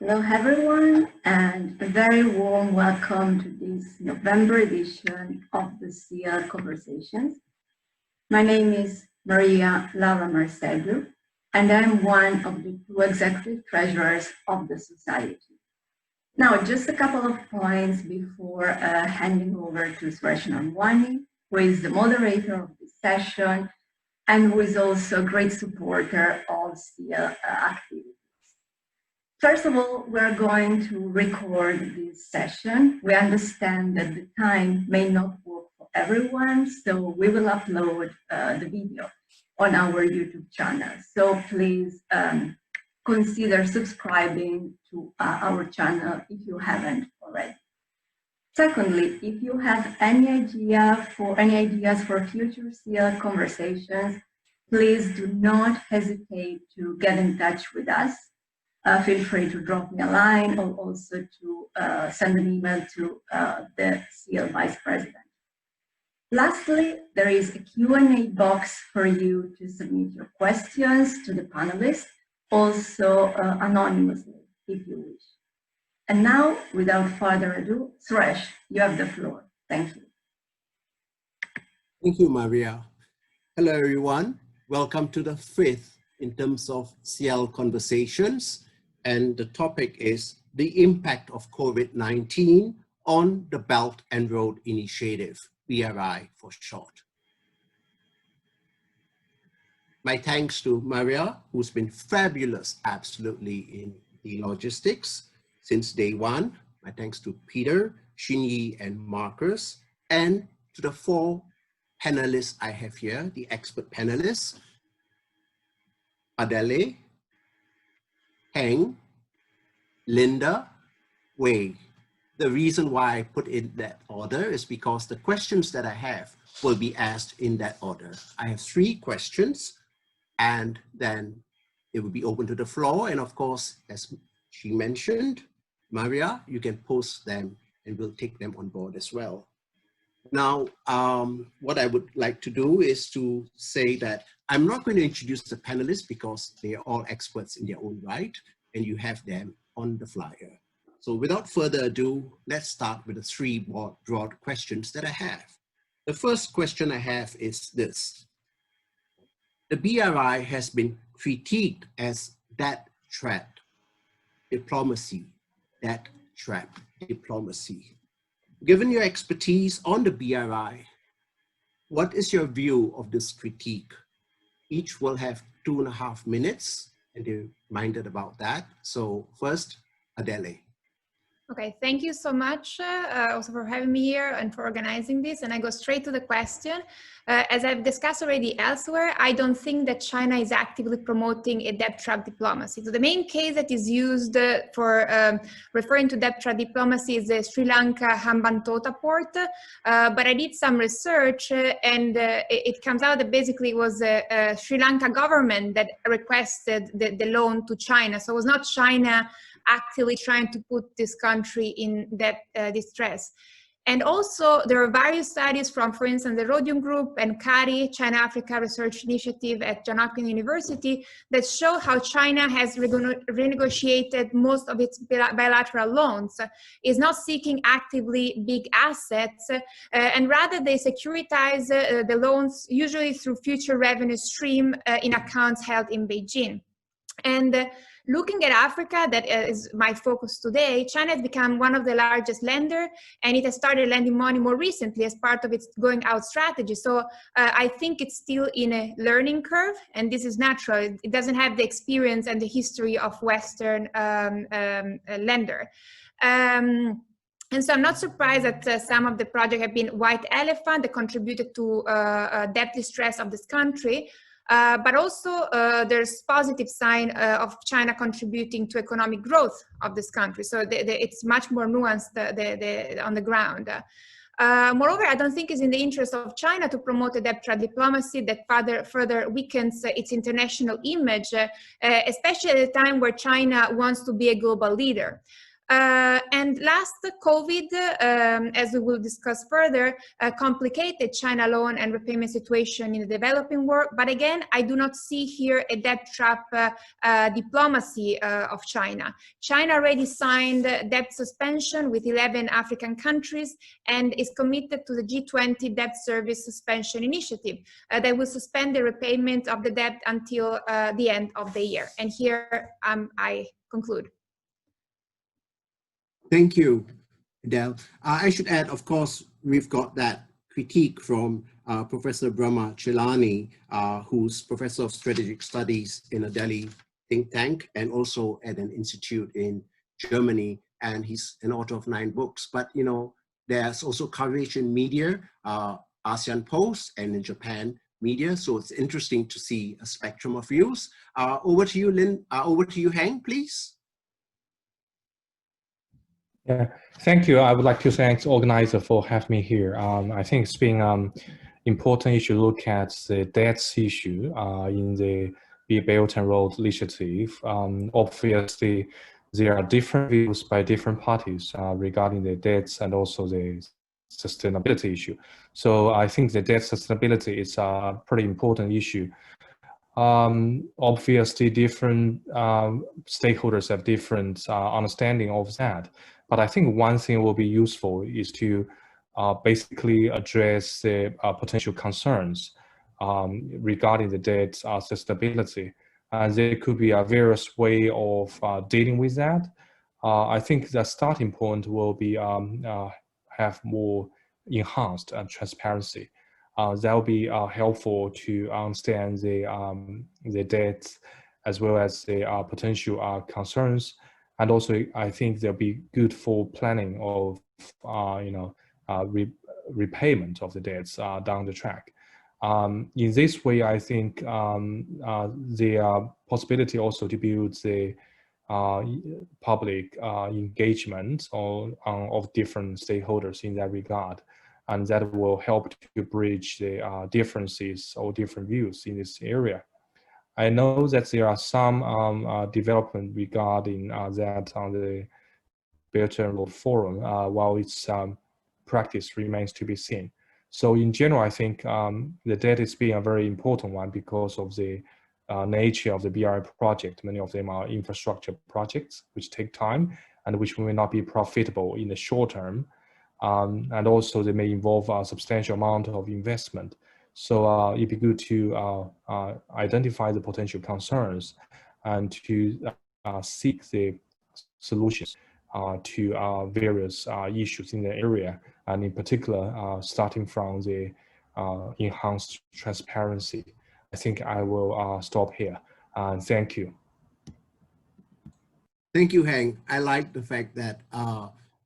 Hello everyone, and a very warm welcome to this November edition of the SIEL Conversations. My name is Maria Laura Marcelo, and I'm one of the two executive treasurers of the society. Now, just a couple of points before handing over to Suresh Nanwani, who is the moderator of this session and who is also a great supporter of SIEL activities. First of all, we're going to record this session. We understand that the time may not work for everyone, so we will upload the video on our YouTube channel. So please consider subscribing to our channel if you haven't already. Secondly, if you have any ideas for future SIEL conversations, please do not hesitate to get in touch with us. Feel free to drop me a line or also to send an email to the SIEL Vice President. Lastly, there is a Q&A box for you to submit your questions to the panelists, also anonymously if you wish. And now, without further ado, Suresh, you have the floor. Thank you. Thank you, Maria. Hello, everyone. Welcome to the fifth in terms of SIEL Conversations. And the topic is the impact of COVID-19 on the Belt and Road Initiative, BRI for short. My thanks to Maria, who's been fabulous, absolutely, in the logistics since day one. My thanks to Peter, Shinyi, and Marcus, and to the four panelists I have here, the expert panelists, Adele, Heng, Linda, Wang. The reason why I put in that order is because the questions that I have will be asked in that order. I have 3 questions, and then it will be open to the floor. And of course, as she mentioned, Maria, you can post them and we'll take them on board as well. Now, what I would like to do is to say that I'm not going to introduce the panelists because they are all experts in their own right, and you have them on the flyer. So without further ado, let's start with the 3 broad questions that I have. The first question I have is this. The BRI has been critiqued as that trap diplomacy, that trap diplomacy. Given your expertise on the BRI, what is your view of this critique? Each will have 2.5 minutes, and they're minded about that. So first, Adele. Okay, thank you so much also for having me here and for organizing this. And I go straight to the question. As I've discussed already elsewhere, I don't think that China is actively promoting a debt trap diplomacy. So the main case that is used for referring to debt trap diplomacy is the Sri Lanka Hambantota port. But I did some research and it comes out that basically it was the Sri Lanka government that requested the loan to China. So it was not China actively trying to put this country in that distress. And also there are various studies from, for instance, the Rhodium Group and Carrai, China-Africa Research Initiative at Johns Hopkins University, that show how China has renegotiated most of its bilateral loans, is not seeking actively big assets, and rather they securitize the loans usually through future revenue stream in accounts held in Beijing. And looking at Africa, that is my focus today, China has become one of the largest lenders, and it has started lending money more recently as part of its going out strategy. So I think it's still in a learning curve, and this is natural. It doesn't have the experience and the history of Western lender. And so I'm not surprised that some of the projects have been white elephant that contributed to debt distress of this country. But also there's positive sign of China contributing to economic growth of this country. So it's much more nuanced on the ground. Moreover, I don't think it's in the interest of China to promote a debt trap diplomacy that further weakens its international image, especially at a time where China wants to be a global leader. And last, COVID, as we will discuss further, complicated China loan and repayment situation in the developing world. But again, I do not see here a debt trap diplomacy of China. China already signed debt suspension with 11 African countries and is committed to the G20 debt service suspension initiative that will suspend the repayment of the debt until the end of the year. And here I conclude. Thank you, Adele. I should add, of course, we've got that critique from Professor Brahma Chilani, who's Professor of Strategic Studies in a Delhi think tank and also at an institute in Germany. And he's an author of 9 books. But, you know, there's also coverage in media, ASEAN Post, and in Japan media. So it's interesting to see a spectrum of views. Over to you, over to you, Heng, please. Yeah, thank you. I would like to thank the organizer for having me here. I think it's been important issue to look at the debts issue in the Belt and Road Initiative. Obviously, there are different views by different parties regarding the debts and also the sustainability issue. So I think the debt sustainability is a pretty important issue. Obviously, different stakeholders have different understanding of that. But I think one thing will be useful is to basically address the potential concerns regarding the debt sustainability. There could be a various way of dealing with that. I think the starting point will be have more enhanced transparency. That will be helpful to understand the debt as well as the potential concerns. And also, I think they'll be good for planning of, repayment of the debts down the track. In this way, I think the possibility also to build the public engagement of different stakeholders in that regard, and that will help to bridge the differences or different views in this area. I know that there are some development regarding that on the Belt and Road Forum, while its practice remains to be seen. So in general, I think the debt is being a very important one because of the nature of the BRI project. Many of them are infrastructure projects, which take time and which may not be profitable in the short term. And also they may involve a substantial amount of investment. So it'd be good to identify the potential concerns and to seek the solutions to various issues in the area, and in particular, starting from the enhanced transparency. I think I will stop here. Thank you. Thank you, Heng. I like the fact that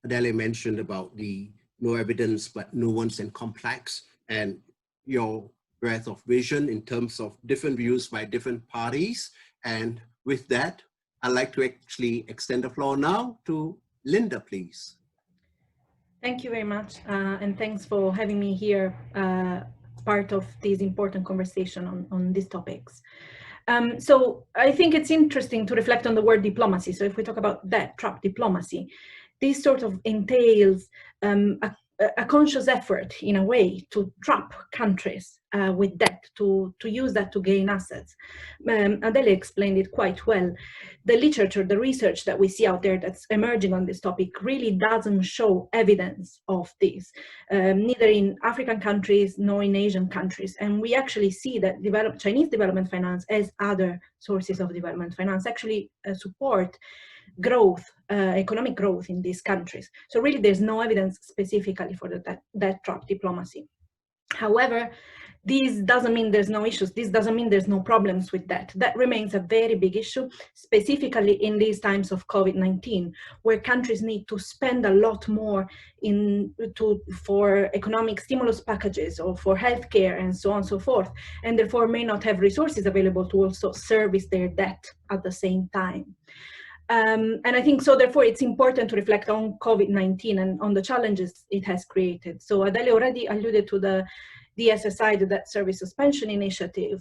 Adele mentioned about the no evidence but nuance and complex, and your breadth of vision in terms of different views by different parties. And with that, I'd like to actually extend the floor now to Linda, please. Thank you very much. And thanks for having me here, part of this important conversation on these topics. So I think it's interesting to reflect on the word diplomacy. So if we talk about debt trap diplomacy, this sort of entails a conscious effort, in a way, to trap countries with debt, to use that to gain assets. Adele explained it quite well. The literature, the research that we see out there that's emerging on this topic really doesn't show evidence of this, neither in African countries nor in Asian countries. And we actually see that Chinese development finance, as other sources of development finance, actually support growth, economic growth in these countries. So really there's no evidence specifically for the debt trap diplomacy. However, this doesn't mean there's no issues. This doesn't mean there's no problems with that. That remains a very big issue, specifically in these times of COVID-19, where countries need to spend a lot more for economic stimulus packages or for healthcare and so on and so forth, and therefore may not have resources available to also service their debt at the same time. And I think so, therefore, it's important to reflect on COVID-19 and on the challenges it has created. So Adele already alluded to the DSSI, the Debt Service Suspension Initiative.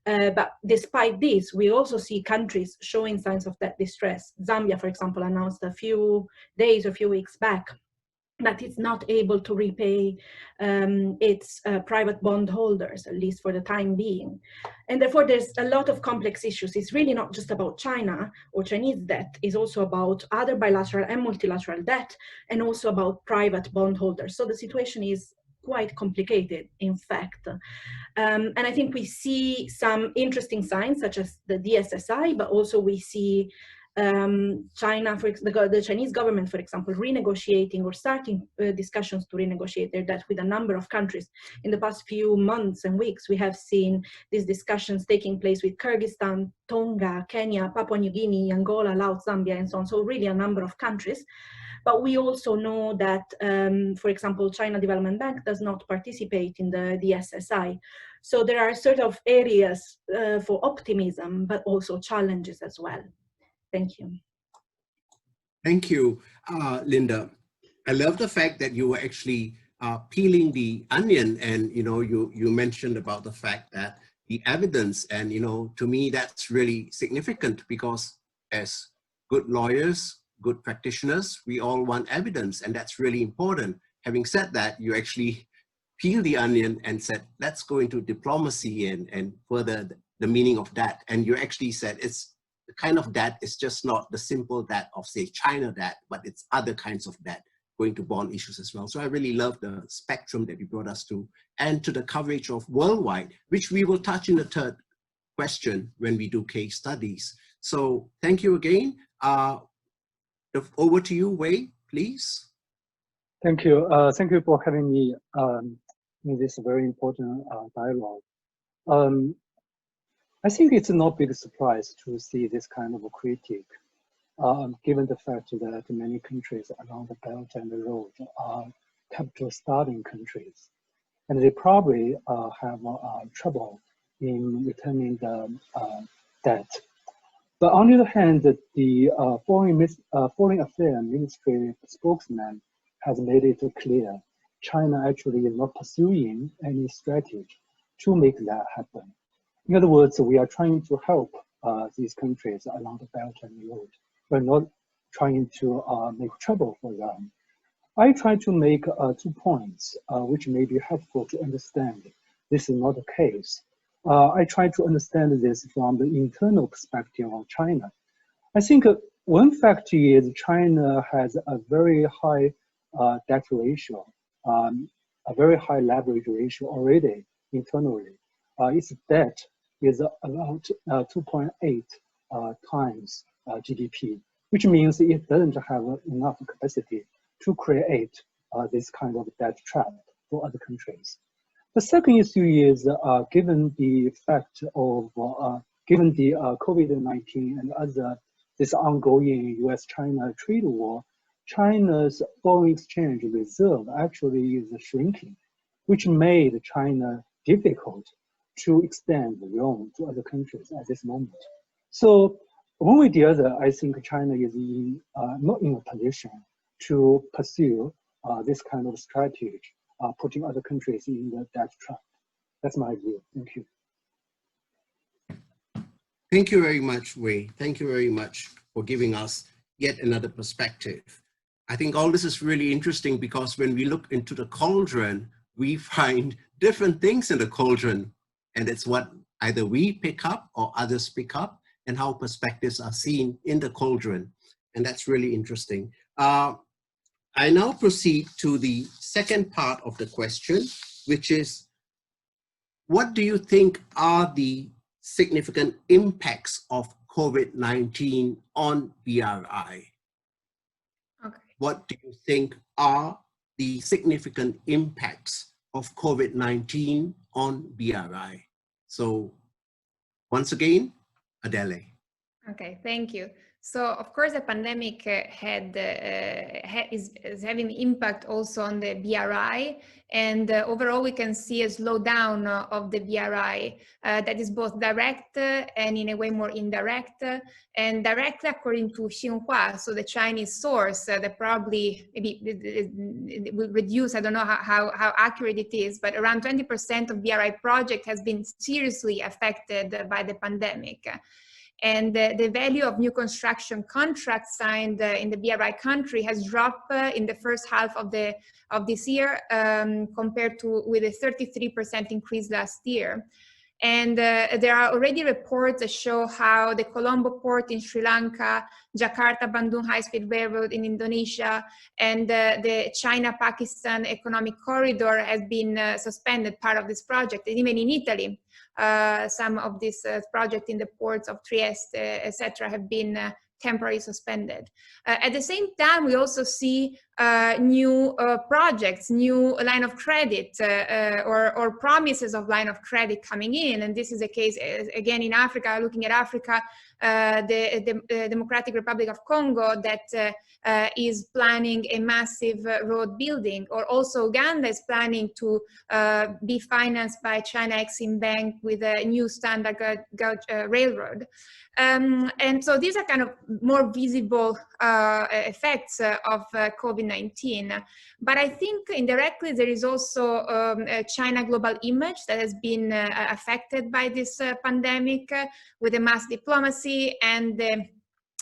But despite this, we also see countries showing signs of that distress. Zambia, for example, announced a few days or a few weeks back that it's not able to repay its private bondholders, at least for the time being. And therefore, there's a lot of complex issues. It's really not just about China or Chinese debt, it's also about other bilateral and multilateral debt, and also about private bondholders. So the situation is quite complicated, in fact. And I think we see some interesting signs, such as the DSSI, but also we see China, the Chinese government, for example, renegotiating or starting discussions to renegotiate their debt with a number of countries. In the past few months and weeks, we have seen these discussions taking place with Kyrgyzstan, Tonga, Kenya, Papua New Guinea, Angola, Laos, Zambia, and so on. So really a number of countries. But we also know that, for example, China Development Bank does not participate in the SSI. So there are sort of areas for optimism, but also challenges as well. Thank you. Thank you, Linda. I love the fact that you were actually peeling the onion, and you mentioned about the fact that the evidence, and to me that's really significant, because as good lawyers, good practitioners, we all want evidence, and that's really important. Having said that, you actually peeled the onion and said, let's go into diplomacy and further the meaning of that. And you actually said it's the kind of debt is just not the simple debt of, say, China debt, but it's other kinds of debt going to bond issues as well. So I really love the spectrum that you brought us to, and to the coverage of worldwide, which we will touch in the third question when we do case studies. So thank you again. Over to you, Wei, please. Thank you. Thank you for having me in this very important dialogue. I think it's not a big surprise to see this kind of a critique, given the fact that many countries along the Belt and the Road are capital starving countries, and they probably have trouble in returning the debt. But on the other hand, the Foreign Affairs Ministry spokesman has made it clear China actually is not pursuing any strategy to make that happen. In other words, we are trying to help these countries along the Belt and Road. We're not trying to make trouble for them. I try to make 2 points, which may be helpful to understand. This is not the case. I try to understand this from the internal perspective of China. I think one factor is China has a very high debt ratio, a very high leverage ratio already internally. Its debt is about 2.8 times GDP, which means it doesn't have enough capacity to create this kind of debt trap for other countries. The second issue is given the fact of, given the COVID-19 and this ongoing US-China trade war, China's foreign exchange reserve actually is shrinking, which made China difficult to extend the loan to other countries at this moment. So one way or the other, I think China is not in a position to pursue this kind of strategy, putting other countries in the debt trap. That's my view. Thank you. Thank you very much, Wei. Thank you very much for giving us yet another perspective. I think all this is really interesting, because when we look into the cauldron, we find different things in the cauldron. And it's what either we pick up or others pick up, and how perspectives are seen in the cauldron. And that's really interesting. I now proceed to the second part of the question, which is, what do you think are the significant impacts of COVID-19 on BRI? Okay. What do you think are the significant impacts of COVID-19 on BRI? So once again, Adele. Okay, thank you. So of course the pandemic is having impact also on the BRI, and overall we can see a slowdown of the BRI that is both direct and in a way more indirect. And directly, according to Xinhua, so the Chinese source, that probably maybe it will reduce, I don't know how accurate it is, but around 20% of BRI project has been seriously affected by the pandemic. And the value of new construction contracts signed in the BRI country has dropped in the first half of this year compared to with a 33% increase last year. And there are already reports that show how the Colombo port in Sri Lanka, Jakarta-Bandung high-speed railroad in Indonesia, and the China-Pakistan economic corridor has been suspended, part of this project. And even in Italy, some of these projects in the ports of Trieste, etc., have been temporarily suspended. At the same time, we also see new projects, new line of credit or promises of line of credit coming in. And this is the case, again, in Africa, looking at Africa, the Democratic Republic of Congo that is planning a massive road building, or also Uganda is planning to be financed by China Exim Bank with a new Standard Gauge Railroad. And so these are kind of more visible effects of COVID-19. But I think indirectly there is also a China global image that has been affected by this pandemic with the mass diplomacy and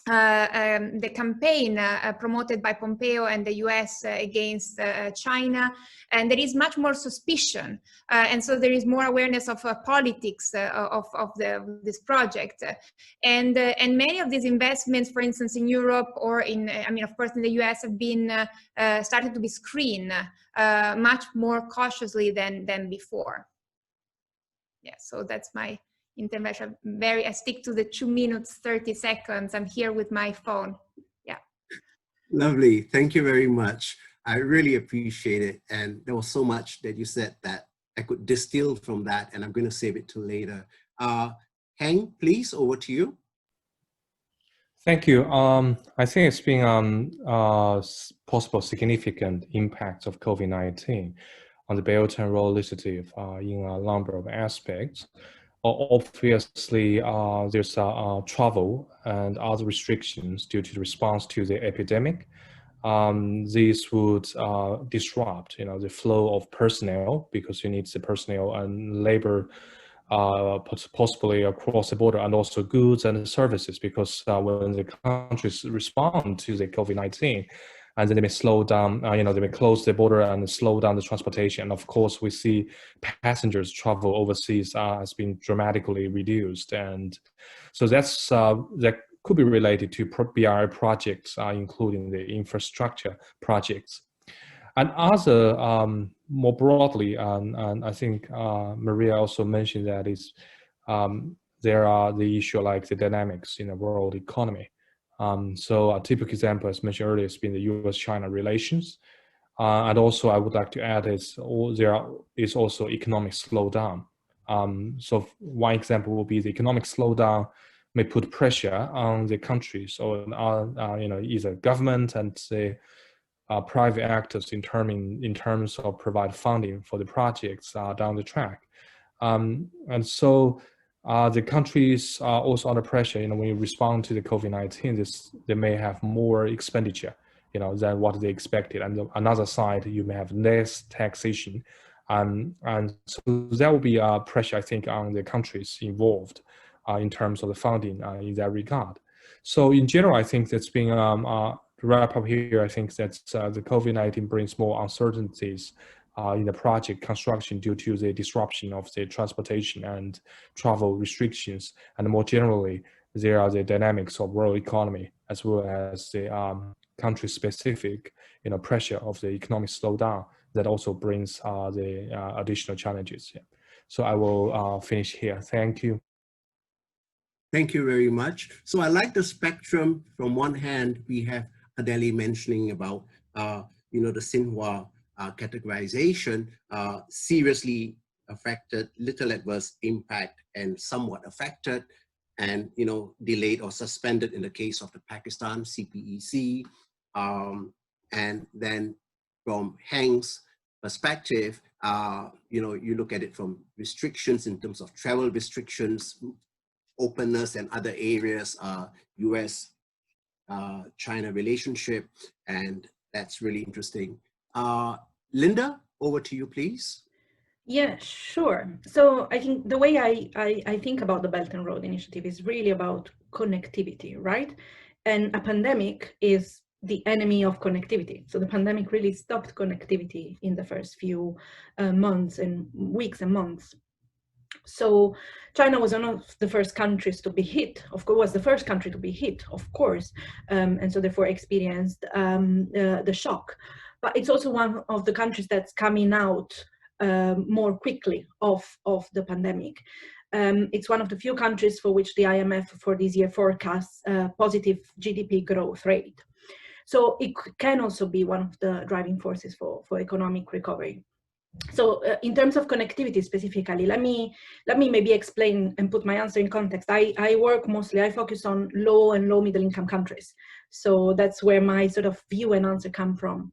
the campaign promoted by Pompeo and the US against China, and there is much more suspicion, and so there is more awareness of politics of this project, and many of these investments, for instance, in Europe or of course in the US, have been started to be screened much more cautiously than before. Yeah, so that's my intervention. I stick to the 2 minutes, 30 seconds. I'm here with my phone. Yeah. Lovely. Thank you very much. I really appreciate it. And there was so much that you said that I could distill from that, and I'm going to save it till later. Heng, please, over to you. Thank you. I think it's been possible significant impacts of COVID-19 on the Belt and Road Initiative in a number of aspects. Obviously, there's travel and other restrictions due to the response to the epidemic. These would disrupt, the flow of personnel, because you need the personnel and labor possibly across the border, and also goods and services, because when the countries respond to the COVID-19, and then they may slow down, they may close the border and slow down the transportation. Of course, we see passengers travel overseas has been dramatically reduced. And so that could be related to BRI projects, including the infrastructure projects. And other, more broadly, and I think Maria also mentioned that is, there are the issue like the dynamics in the world economy. So a typical example, as mentioned earlier, has been the US-China relations. And also I would like to add is there is also economic slowdown. So one example will be the economic slowdown may put pressure on the countries or either government and say private actors in terms of provide funding for the projects down the track. And so the countries are also under pressure. When you respond to the COVID-19, they may have more expenditure, than what they expected. And another side, you may have less taxation, and so there will be a pressure, I think, on the countries involved in terms of the funding in that regard. So in general, I think that's being to wrap up here. I think that the COVID-19 brings more uncertainties in the project construction due to the disruption of the transportation and travel restrictions, and more generally, there are the dynamics of world economy as well as the country-specific, pressure of the economic slowdown that also brings the additional challenges. Yeah. So I will finish here. Thank you. Thank you very much. So I like the spectrum. From one hand, we have Adele mentioning about, the Xinhua categorization, seriously affected, little adverse impact, and somewhat affected. and delayed or suspended in the case of the Pakistan CPEC. And then from Heng's perspective, you look at it from restrictions in terms of travel restrictions, openness and other areas, US-China relationship, and that's really interesting. Linda, over to you, please. Yeah, sure. So I think the way I think about the Belt and Road Initiative is really about connectivity, right? And a pandemic is the enemy of connectivity. So the pandemic really stopped connectivity in the first few months and weeks and months. So China was one of the first countries to be hit, of course, was the first country to be hit, of course, and so therefore experienced the shock. But it's also one of the countries that's coming out more quickly of the pandemic. It's one of the few countries for which the IMF for this year forecasts positive GDP growth rate. So it can also be one of the driving forces for economic recovery. So in terms of connectivity specifically, let me maybe explain and put my answer in context. I focus on low and low middle income countries. So that's where my sort of view and answer come from.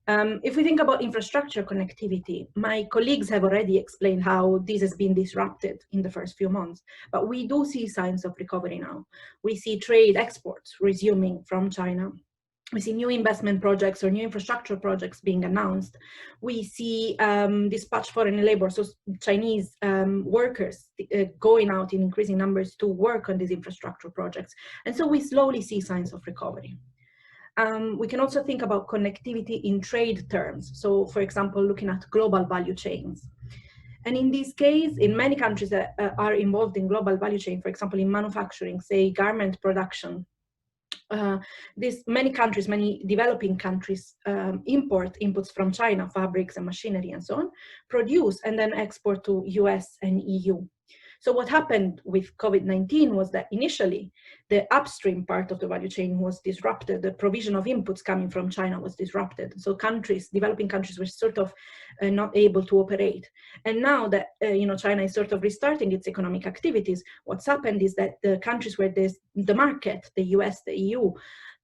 If we think about infrastructure connectivity, my colleagues have already explained how this has been disrupted in the first few months, but we do see signs of recovery now. We see trade exports resuming from China. We see new investment projects or new infrastructure projects being announced. We see dispatch foreign labor, so Chinese workers going out in increasing numbers to work on these infrastructure projects. And so we slowly see signs of recovery. We can also think about connectivity in trade terms. So for example, looking at global value chains. And in this case, in many countries that are involved in global value chain, for example, in manufacturing, say garment production, many developing countries import inputs from China, fabrics and machinery and so on, produce and then export to US and EU. So what happened with COVID-19 was that initially the upstream part of the value chain was disrupted. The provision of inputs coming from China was disrupted. So developing countries were sort of not able to operate. And now that China is sort of restarting its economic activities, what's happened is that the countries where there's the market, the US, the EU,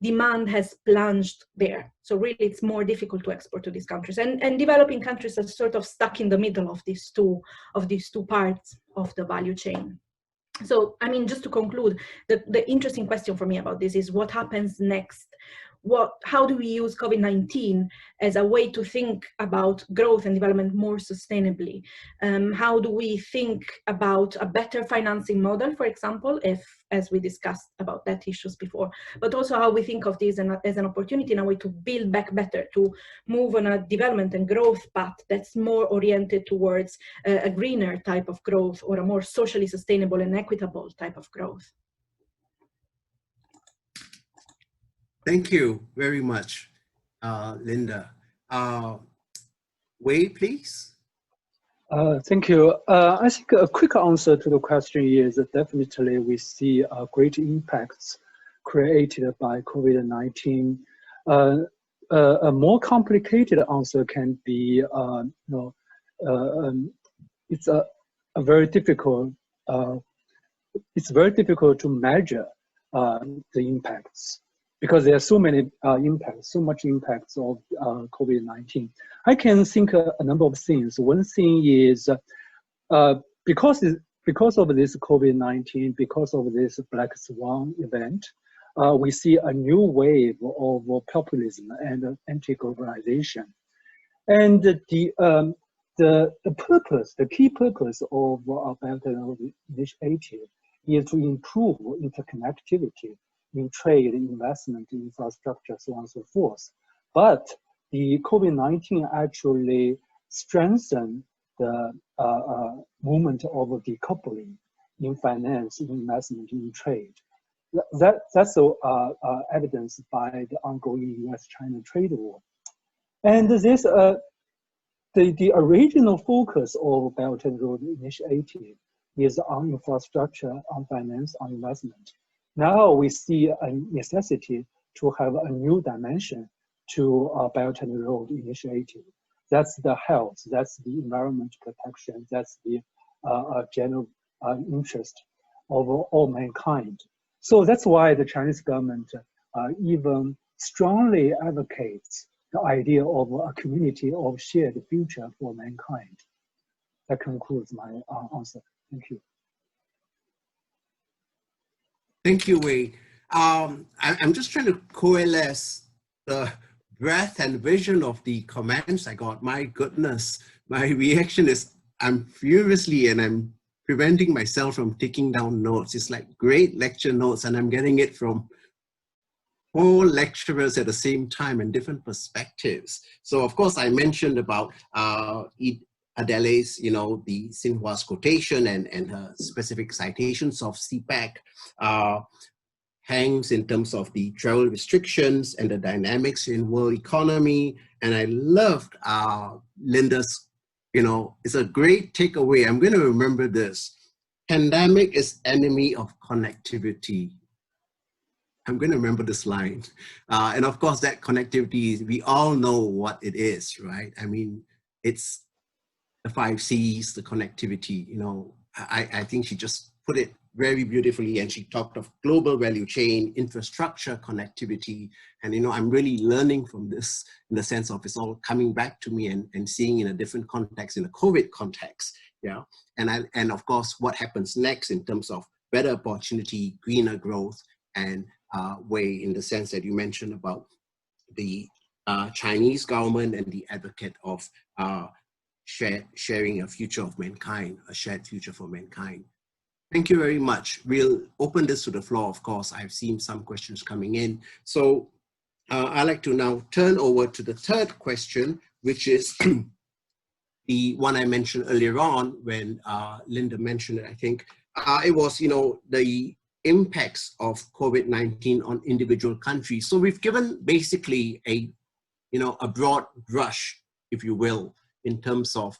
demand has plunged there. So really it's more difficult to export to these countries. And developing countries are sort of stuck in the middle of these two parts of the value chain. So, I mean, just to conclude, the interesting question for me about this is what happens next? How do we use COVID-19 as a way to think about growth and development more sustainably? How do we think about a better financing model, for example, as we discussed about that issues before, but also how we think of this as an opportunity in a way to build back better, to move on a development and growth path that's more oriented towards a greener type of growth or a more socially sustainable and equitable type of growth. Thank you very much, Linda. Wei, please. Thank you. I think a quick answer to the question is that definitely we see great impacts created by COVID-19. A more complicated answer can be, it's very difficult to measure the impacts, because there are so many impacts, so much impacts of COVID-19. I can think a number of things. One thing is because of this COVID-19, because of this Black Swan event, we see a new wave of populism and anti-globalization. And the key purpose of Belt and Road Initiative is to improve interconnectivity in trade, investment, infrastructure, so on and so forth. But the COVID-19 actually strengthened the movement of decoupling in finance, in investment, in trade. That's evidenced by the ongoing US-China trade war. And this, the original focus of Belt and Road Initiative is on infrastructure, on finance, on investment. Now we see a necessity to have a new dimension to Belt and Road Initiative. That's the health, that's the environment protection, that's the general interest. of all mankind. So that's why the Chinese government even strongly advocates the idea of a community of shared future for mankind. That concludes my answer. Thank you. Thank you, Wei. I'm just trying to coalesce the breadth and vision of the comments I got. My goodness, my reaction is I'm furiously, and I'm preventing myself from taking down notes. It's like great lecture notes, and I'm getting it from 4 lecturers at the same time and different perspectives. So of course I mentioned about Adele's, the Xinhua's quotation and her specific citations of CPEC, Heng's in terms of the travel restrictions and the dynamics in world economy. And I loved Linda's, it's a great takeaway. I'm going to remember this. Pandemic is enemy of connectivity. I'm going to remember this line. And of course, that connectivity, we all know what it is, right? I mean, it's the 5 C's, the connectivity, I think she just put it very beautifully, and she talked of global value chain, infrastructure, connectivity. And, I'm really learning from this in the sense of it's all coming back to me and seeing in a different context, in a COVID context, yeah. And of course, what happens next in terms of better opportunity, greener growth, and Wei, in the sense that you mentioned about the Chinese government and the advocate of sharing a future of mankind, a shared future for mankind. Thank you very much. We'll open this to the floor, of course. I've seen some questions coming in. So I'd like to now turn over to the third question, which is the one I mentioned earlier on when Linda mentioned it, I think. It was, the impacts of COVID-19 on individual countries. So we've given basically a broad brush, if you will, in terms of,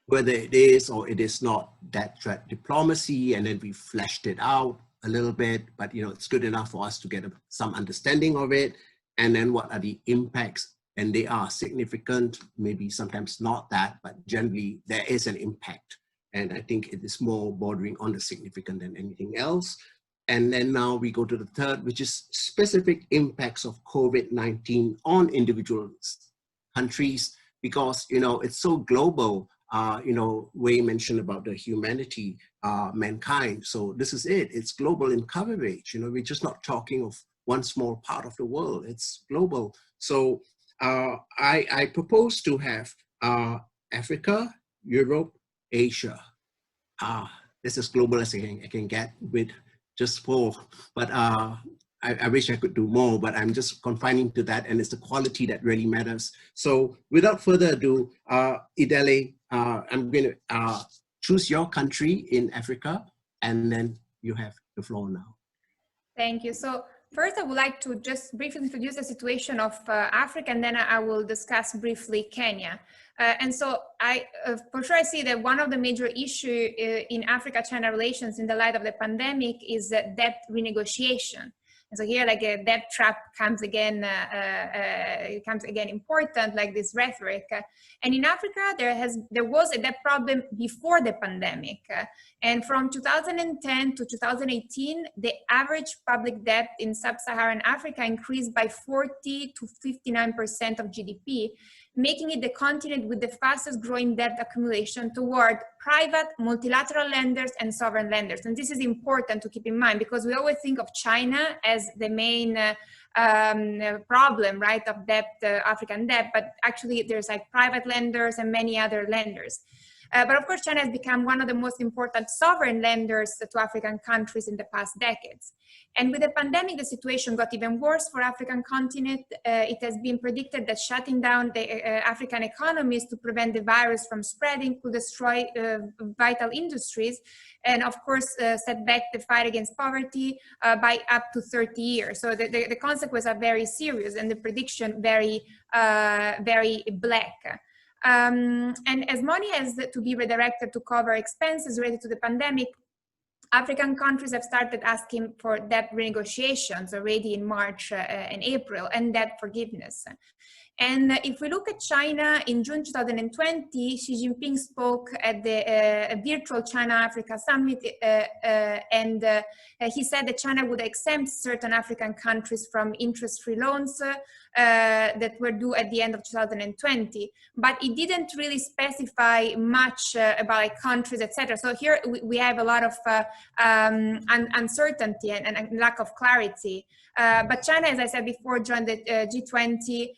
whether it is or it is not that threat diplomacy, and then we fleshed it out a little bit, but it's good enough for us to get some understanding of it. And then what are the impacts? And they are significant, maybe sometimes not that, but generally there is an impact. And I think it is more bordering on the significant than anything else. And then now we go to the third, which is specific impacts of COVID-19 on individual countries, because, it's so global. Wei mentioned about the humanity, mankind. So this is it. It's global in coverage. We're just not talking of one small part of the world. It's global. So I propose to have Africa, Europe, Asia. This is as global as I can get with just 4. But I wish I could do more, but I'm just confining to that, and it's the quality that really matters. So without further ado, Adele, I'm going to choose your country in Africa, and then you have the floor now. Thank you. So first, I would like to just briefly introduce the situation of Africa, and then I will discuss briefly Kenya. And so for sure, I see that one of the major issues in Africa-China relations in the light of the pandemic is debt renegotiation. And so here, like a debt trap comes again important, like this rhetoric. And in Africa, there was a debt problem before the pandemic. And from 2010 to 2018, the average public debt in sub-Saharan Africa increased by 40 to 59% of GDP, making it the continent with the fastest growing debt accumulation toward private, multilateral lenders and sovereign lenders. And this is important to keep in mind, because we always think of China as the main problem, right, of debt, African debt, but actually there's like private lenders and many other lenders. But of course, China has become one of the most important sovereign lenders to African countries in the past decades. And with the pandemic, the situation got even worse for African continent. It has been predicted that shutting down the African economies to prevent the virus from spreading could destroy vital industries, and of course, set back the fight against poverty by up to 30 years. So the consequences are very serious, and the prediction very black. And as money has to be redirected to cover expenses related to the pandemic, African countries have started asking for debt renegotiations already in March and April, and debt forgiveness. And if we look at China, in June 2020, Xi Jinping spoke at the virtual China-Africa summit, and he said that China would exempt certain African countries from interest-free loans that were due at the end of 2020. But it didn't really specify much about like, countries, etc. So here we have a lot of uncertainty and lack of clarity. But China, as I said before, joined the G20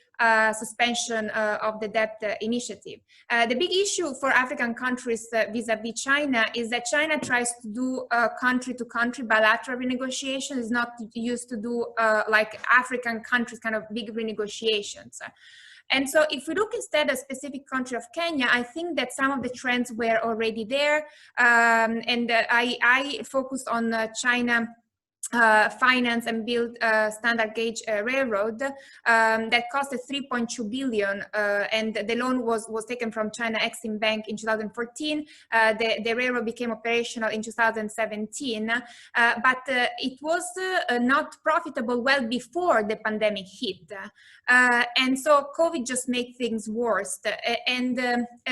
suspension of the debt initiative. The big issue for African countries vis-a-vis China is that China tries to do country-to-country bilateral renegotiation, is not used to do like African countries kind of big renegotiations. And so if we look instead at a specific country of Kenya, I think that some of the trends were already there. And I focused on China finance and build standard gauge railroad that costed 3.2 billion, and the loan was taken from China Exim Bank in 2014. The railroad became operational in 2017, but it was not profitable well before the pandemic hit, and so COVID just made things worse. And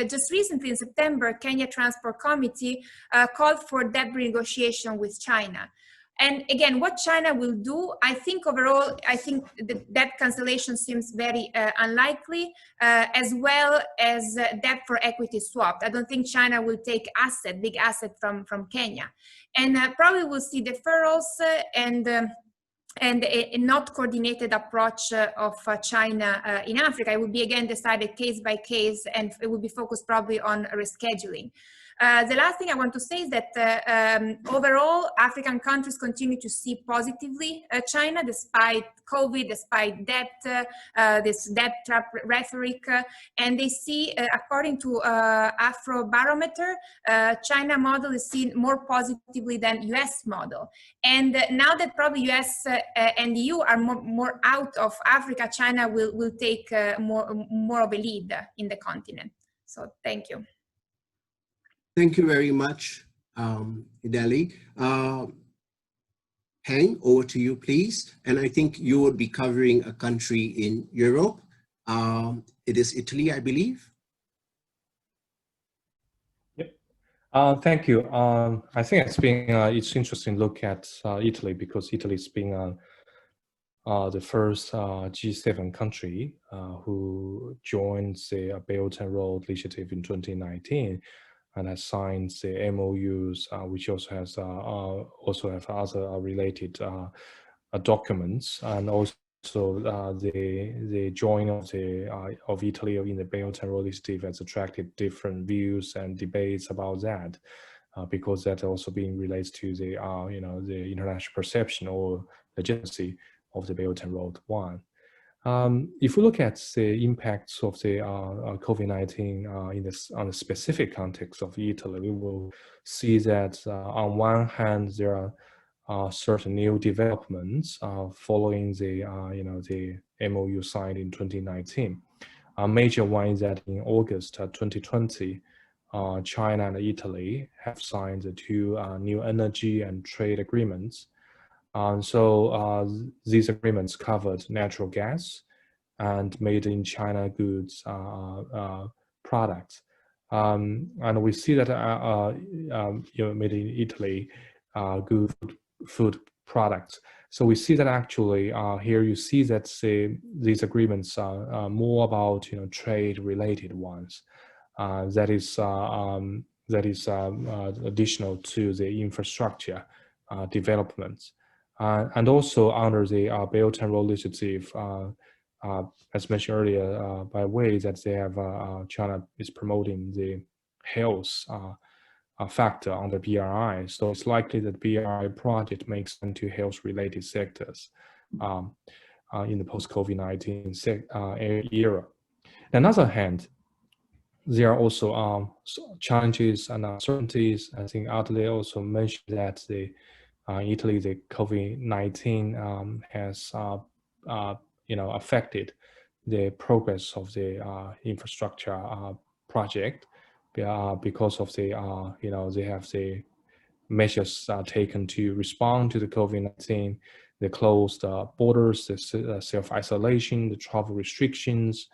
just recently in September, Kenya Transport Committee called for debt renegotiation with China. And again, what China will do, I think overall, I think that cancellation seems very unlikely, as well as debt for equity swapped. I don't think China will take big asset from Kenya. And probably we'll see deferrals and a not coordinated approach of China in Africa. It will be again decided case by case, and it will be focused probably on rescheduling. The last thing I want to say is that overall, African countries continue to see positively China despite COVID, despite debt, this debt trap rhetoric, and they see, according to Afrobarometer, China model is seen more positively than US model. And now that probably US and EU are more out of Africa, China will take more of a lead in the continent. So thank you. Thank you very much, Adele. Heng, over to you, please. And I think you would be covering a country in Europe. It is Italy, I believe. Yep. Thank you. I think it's interesting to look at Italy, because Italy's been the first G7 country who joined the Belt and Road Initiative in 2019. And has signed the MOUs, which also have other related documents, and also the joining of Italy in the Belt and Road Initiative has attracted different views and debates about that, because that also being related to the the international perception or legitimacy of the Belt and Road One. If we look at the impacts of the COVID-19 on the specific context of Italy, we will see that on one hand there are certain new developments following the the MOU signed in 2019. A major one is that in August 2020, China and Italy have signed the two new energy and trade agreements. So these agreements covered natural gas and made in China goods products. And we see that made in Italy good food products. So we see that actually here you see that these agreements are more about trade related ones. That is additional to the infrastructure developments. And also under the Belt and Road Initiative, as mentioned earlier, by way that they have China is promoting the health factor under BRI. So it's likely that BRI project makes into health-related sectors in the post-COVID-19 era. On the other hand, there are also challenges and uncertainties. I think Adele also mentioned that Italy, the COVID-19 has affected the progress of the infrastructure project because of the they have the measures taken to respond to the COVID-19. the closed borders, the self-isolation, the travel restrictions,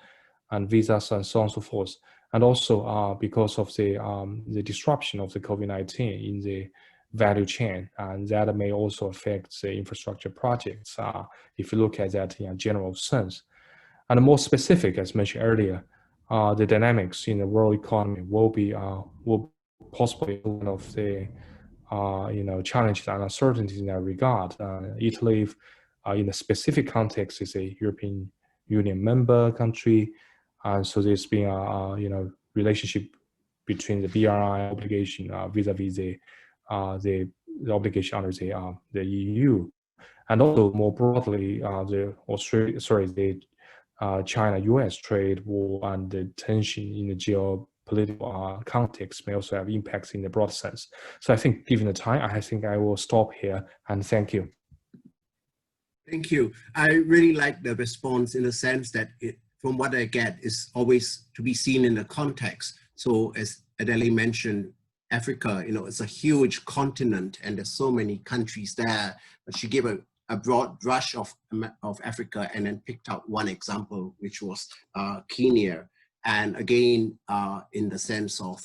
and visas, and so on and so forth. And also because of the disruption of the COVID-19 in the value chain, and that may also affect the infrastructure projects if you look at that in a general sense. And more specific, as mentioned earlier, the dynamics in the world economy will possibly one of the challenges and uncertainties in that regard. Italy, in a specific context, is a European Union member country, and so there's been a relationship between the BRI obligation vis-a-vis the obligation under the EU, and also more broadly the China-US trade war and the tension in the geopolitical context may also have impacts in the broad sense. So I think, given the time, I think I will stop here, and thank you. Thank you. I really like the response in the sense that from what I get, is always to be seen in the context. So as Adele mentioned, Africa, it's a huge continent and there's so many countries there, but she gave a broad brush of Africa and then picked out one example, which was Kenya. And again, in the sense of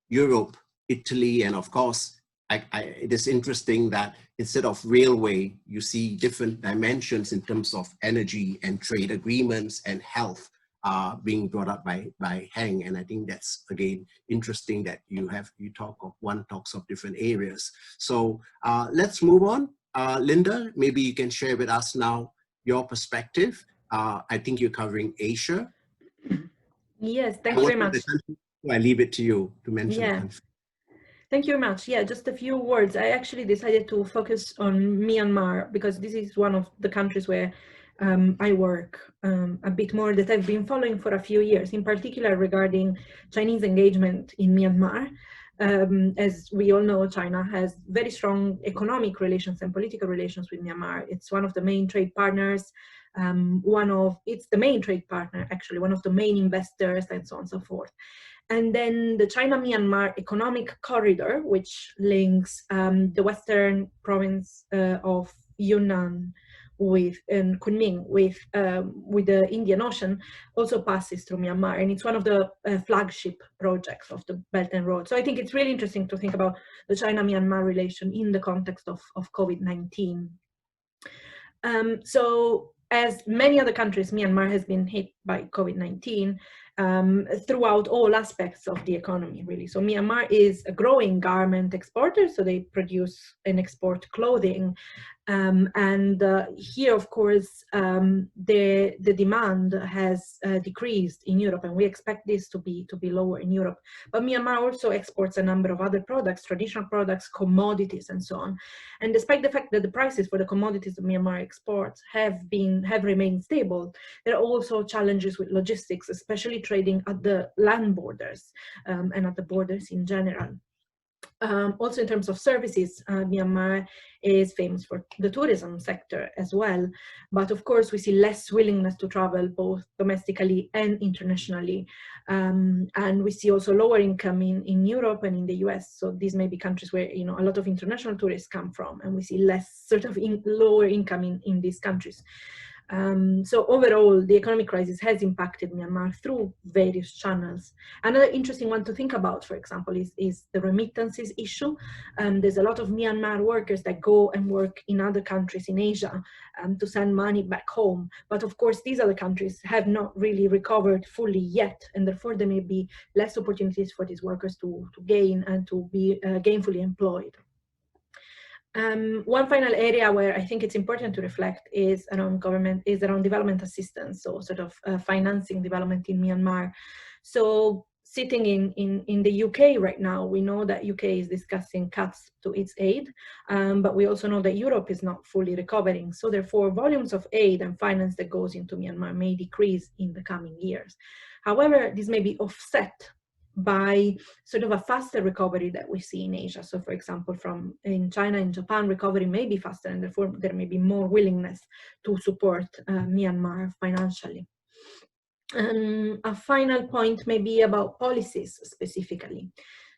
Europe, Italy, and of course, it is interesting that instead of railway, you see different dimensions in terms of energy and trade agreements and health being brought up by Heng. And I think that's, again, interesting that one talks of different areas. So let's move on. Linda, maybe you can share with us now your perspective. I think you're covering Asia. Yes, thank you very much. I leave it to you to mention the country. Thank you very much. Yeah, just a few words. I actually decided to focus on Myanmar because this is one of the countries where I work a bit more, that I've been following for a few years, in particular regarding Chinese engagement in Myanmar. As we all know, China has very strong economic relations and political relations with Myanmar. It's one of the main trade partners, it's the main trade partner, actually, one of the main investors, and so on and so forth. And then the China-Myanmar Economic Corridor, which links the western province of Yunnan and Kunming with the Indian Ocean, also passes through Myanmar, and it's one of the flagship projects of the Belt and Road. So I think it's really interesting to think about the China-Myanmar relation in the context of COVID-19. So as many other countries, Myanmar has been hit by COVID-19 throughout all aspects of the economy, really. So Myanmar is a growing garment exporter, so they produce and export clothing. And here, of course, the demand has decreased in Europe, and we expect this to be lower in Europe. But Myanmar also exports a number of other products, traditional products, commodities, and so on. And despite the fact that the prices for the commodities that Myanmar exports have remained stable, there are also challenges with logistics, especially trading at the land borders and at the borders in general. Also in terms of services, Myanmar is famous for the tourism sector as well. But of course, we see less willingness to travel both domestically and internationally. And we see also lower income in Europe and in the US. So these may be countries where a lot of international tourists come from, and we see less sort of lower income in these countries. So overall, the economic crisis has impacted Myanmar through various channels. Another interesting one to think about, for example, is the remittances issue. There's a lot of Myanmar workers that go and work in other countries in Asia to send money back home. But of course, these other countries have not really recovered fully yet, and therefore there may be less opportunities for these workers to gain and to be gainfully employed. One final area where I think it's important to reflect is around development assistance, so sort of financing development in Myanmar. So sitting in the UK right now, we know that UK is discussing cuts to its aid, but we also know that Europe is not fully recovering. So therefore, volumes of aid and finance that goes into Myanmar may decrease in the coming years. However, this may be offset by sort of a faster recovery that we see in Asia. So for example, in China and Japan, recovery may be faster, and therefore there may be more willingness to support Myanmar financially. A final point may be about policies specifically.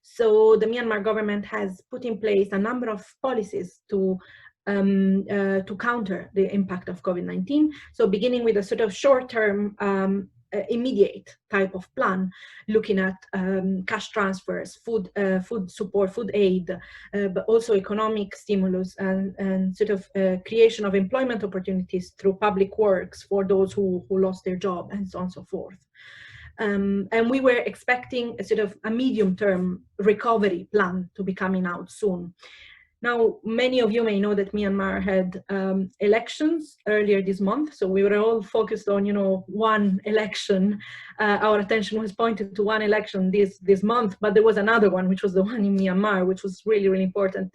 So the Myanmar government has put in place a number of policies to to counter the impact of COVID-19. So beginning with a sort of short-term, immediate type of plan, looking at cash transfers, food support, food aid, but also economic stimulus and sort of creation of employment opportunities through public works for those who lost their job, and so on and so forth. And we were expecting a sort of a medium-term recovery plan to be coming out soon. Now, many of you may know that Myanmar had elections earlier this month, so we were all focused on, one election. Our attention was pointed to one election this month, but there was another one, which was the one in Myanmar, which was really, really important.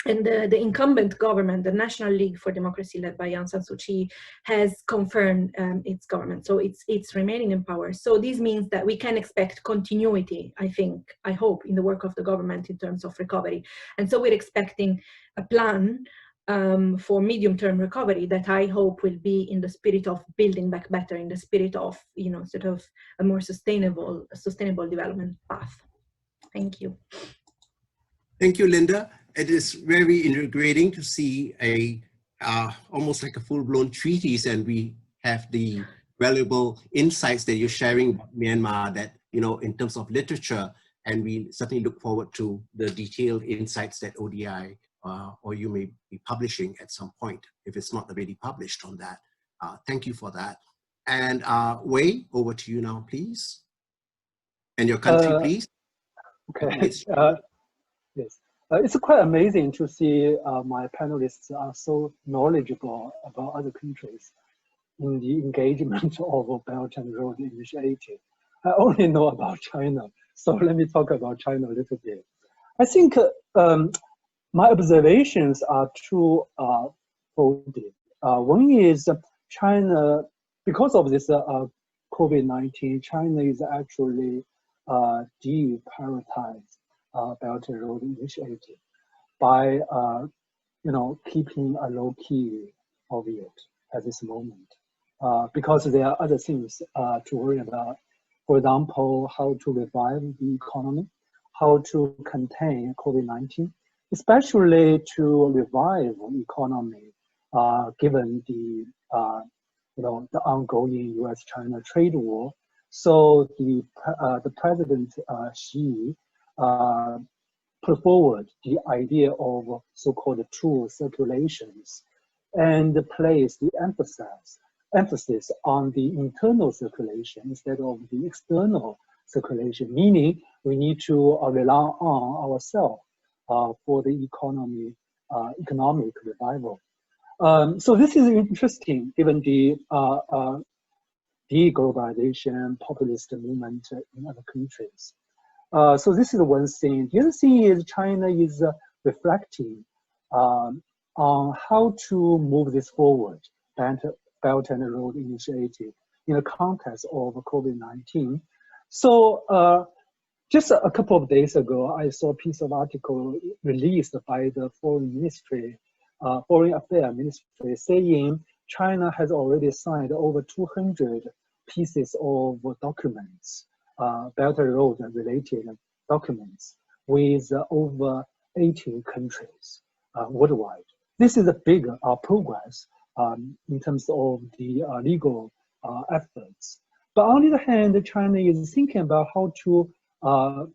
And the incumbent government, the National League for Democracy, led by Aung San Suu Kyi, has confirmed its government. So it's remaining in power. So this means that we can expect continuity, I hope, in the work of the government in terms of recovery. And so we're expecting a plan for medium-term recovery that I hope will be in the spirit of building back better, in the spirit of, sort of a more sustainable development path. Thank you. Thank you, Linda. It is very invigorating to see almost like a full-blown treatise, and we have the valuable insights that you're sharing about Myanmar that, in terms of literature, and we certainly look forward to the detailed insights that ODI or you may be publishing at some point, if it's not already published on that. Thank you for that. And Wei, over to you now, please. And your country, please. Okay. Yes. It's quite amazing to see my panelists are so knowledgeable about other countries in the engagement of Belt and Road Initiative. I only know about China, so let me talk about China a little bit. I think my observations are two-folded. One is China, because of this COVID-19, China is actually deprioritized Belt and Road Initiative by keeping a low key of it at this moment, because there are other things to worry about. For example, how to revive the economy, how to contain COVID-19, especially to revive the economy given the the ongoing U.S.-China trade war. So the President Xi put forward the idea of so-called two circulations and placed the emphasis on the internal circulation instead of the external circulation, meaning we need to rely on ourselves for the economic revival. So this is interesting given the deglobalization, populist movement in other countries. So this is one thing. The other thing is China is reflecting on how to move this forward, Belt and Road Initiative, in the context of COVID-19. So just a couple of days ago, I saw a piece of article released by the Foreign Affairs Ministry saying China has already signed over 200 pieces of documents, Belt and Road related documents, with over 80 countries worldwide. This is a big progress in terms of the legal efforts. But on the other hand, China is thinking about how to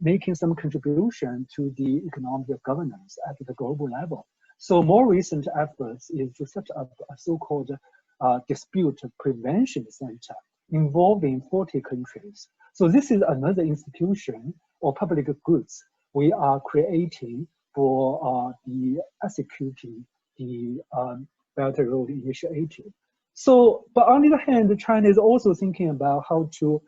making some contribution to the economic governance at the global level. So more recent efforts is to set up a so-called dispute prevention center involving 40 countries. So this is another institution or public goods we are creating for the executing the Belt and Road Initiative. So, but on the other hand, China is also thinking about how to